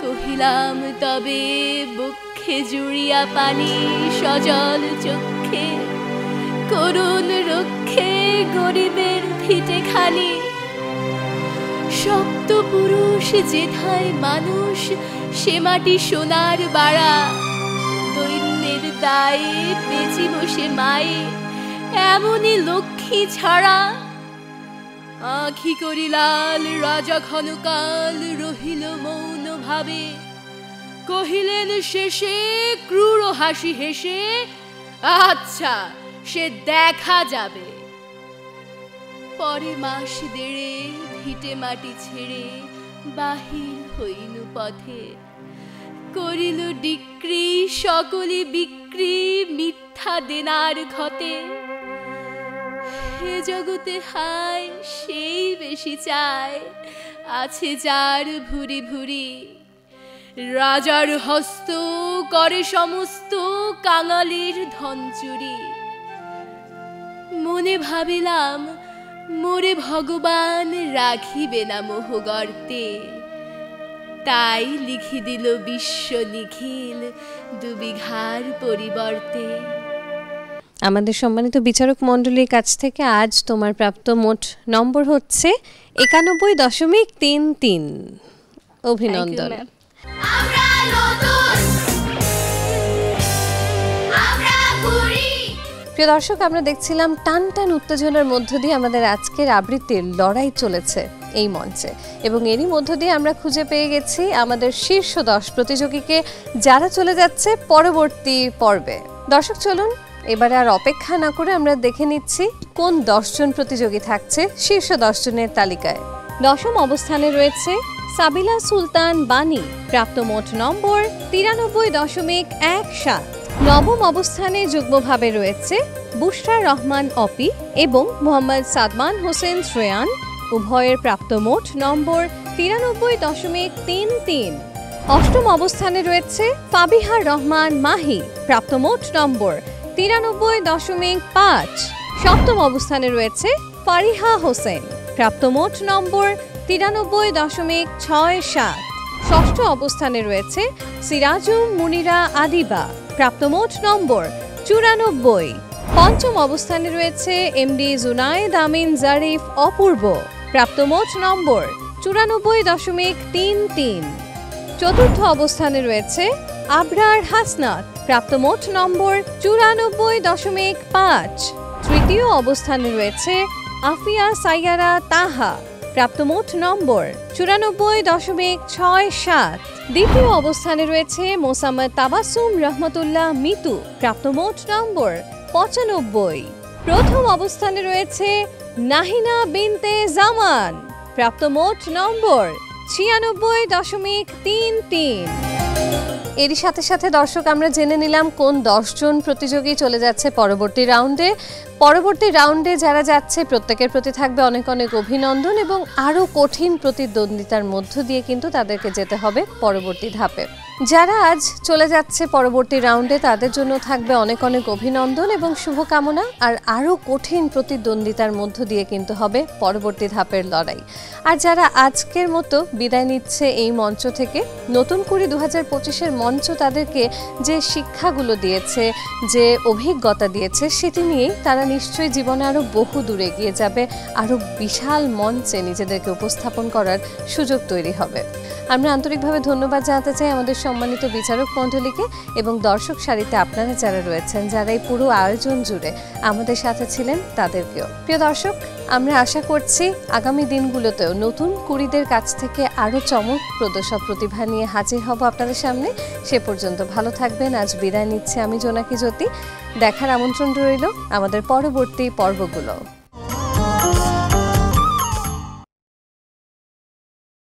কহিলাম তবে বক্ষে জুড়িয়া পানি, সজল চক্ষে করুণ রক্ষে গরিবের ভিটে খানি। সপ্ত পুরুষ যেথায় মানুষ, সে মাটি সোনার বাড়া। দৈন্যের দায়ে বেঁচি বসে মায়ে, এমনই লক্ষ্মী ছাড়া। আঁখি করিলাল রাজা ঘনকাল, রহিল মৌন ভাবে। কহিলেন শেষে ক্রূর হাসি হেসে, আচ্ছা সে দেখা যাবে। পরে মাস 1.5 ভিটে মাটি ছেড়ে বাহির হইনু পথে। করিল ডিক্রি সকলে বিক্রি, মিথ্যা দেনার ক্ষতে। হে জগতে হায় সেই বেশি চায়, আছে যার ভুরি ভুরি। রাজার হস্ত করে সমস্ত কাঙালির ধন চুরি। মনে ভাবিলাম, মোরে ভগবান রাখিবে না মোহ গর্তে। তাই লিখি দিল বিশ্ব নিখিল 2 বিঘার পরিবর্তে। আমাদের সম্মানিত বিচারক মণ্ডলীর কাছ থেকে আজ তোমার প্রাপ্ত মোট নম্বর হচ্ছে 91.33। অভিনন্দন। প্রিয় দর্শক, আমরা দেখছিলাম টান টান উত্তেজনার মধ্য দিয়ে আমাদের আজকের আবৃত্তির লড়াই চলেছে। এই মঞ্চে, এবং এরই মধ্য দিয়ে আমরা খুঁজে পেয়ে গেছি আমাদের শীর্ষ 10 প্রতিযোগীকে, যারা চলে যাচ্ছে পরবর্তী পর্বে। দর্শক চলুন এবারে আর অপেক্ষা না করে আমরা দেখে নিচ্ছি কোন 10 জন প্রতিযোগী থাকছে শীর্ষ 10 জনের তালিকায়। 10ম অবস্থানে রয়েছে সাবিলা সুলতান বানি, প্রাপ্ত মোট নম্বর 93.17। 9ম অবস্থানে যুগ্মভাবে রয়েছে বুশরা রহমান অপি এবং মোহাম্মদ সাদমান হোসেন শ্রেয়ান, উভয়ের প্রাপ্ত মোট নম্বর 93.33। 8ম অবস্থানে রয়েছে ফাবিহা রহমান মাহি, প্রাপ্ত মোট নম্বর 93.5। 7ম অবস্থানে রয়েছে ফারিহা হোসেন, প্রাপ্ত মোট নম্বর 93.67। ষষ্ঠ অবস্থানে রয়েছে সিরাজুম মুনিরা আদিবা, প্রাপ্ত মোট নম্বর 94। 5ম অবস্থানে রয়েছে এমডি জুনায়েদ আমিন জারিফ অপূর্ব, প্রাপ্ত মোট নম্বর 94.33। 4র্থ অবস্থানে রয়েছে আবরার হাসনাত, প্রাপ্ত মোট নম্বর 94.5। তৃতীয় অবস্থানে রয়েছে আফিয়া সাইয়ারা তাহা, প্রাপ্ত মোট নম্বর 94.67। দ্বিতীয় অবস্থানে রয়েছে মোসাম্মদ তাবাসুম রহমতুল্লাহ মিতু, প্রাপ্ত মোট নম্বর 95। প্রথম অবস্থানে রয়েছে নাহিনা বিনতে জামান, প্রাপ্ত মোট নম্বর 96.33। এরই সাথে সাথে দর্শক আমরা জেনে নিলাম কোন 10 জন প্রতিযোগী চলে যাচ্ছে পরবর্তী রাউন্ডে। পরবর্তী রাউন্ডে যারা যাচ্ছে প্রত্যেকের প্রতি থাকবে অনেক অনেক অভিনন্দন, এবং আরও কঠিন প্রতিদ্বন্দ্বিতার মধ্য দিয়ে কিন্তু তাদেরকে যেতে হবে পরবর্তী ধাপে। যারা আজ চলে যাচ্ছে পরবর্তী রাউন্ডে তাদের জন্য থাকবে অনেক অনেক অভিনন্দন এবং শুভকামনা, আর আরও কঠিন প্রতিদ্বন্দ্বিতার মধ্য দিয়ে কিন্তু হবে পরবর্তী ধাপের লড়াই। আর যারা আজকের মতো বিদায় নিচ্ছে এই মঞ্চ থেকে, নতুন কুড়ি 2025-এর মঞ্চ তাদেরকে যে শিক্ষাগুলো দিয়েছে, যে অভিজ্ঞতা দিয়েছে, সেটি নিয়েই তারা নিশ্চয়ই জীবনে আরও বহু দূরে এগিয়ে যাবে, আরও বিশাল মঞ্চে নিজেদেরকে উপস্থাপন করার সুযোগ তৈরি হবে। আমরা আন্তরিকভাবে ধন্যবাদ জানাতে চাই আমাদের সম্মানিত বিচারক মণ্ডলীকে এবং দর্শক সারিতে আপনারা যারা রয়েছেন, যারা এই পুরো আয়োজন জুড়ে আমাদের সাথে ছিলেন, তাদেরকেও। প্রিয় দর্শক, আমরা আশা করছি আগামী দিনগুলোতেও নতুন কুড়িদের কাছ থেকে আরও চমকপ্রদ সব প্রতিভা নিয়ে হাজির হব আপনাদের সামনে। সে পর্যন্ত ভালো থাকবেন। আজ বিদায় নিচ্ছি আমি জোনাকি জ্যোতি। দেখার আমন্ত্রণ রইল আমাদের পরবর্তী পর্বগুলো।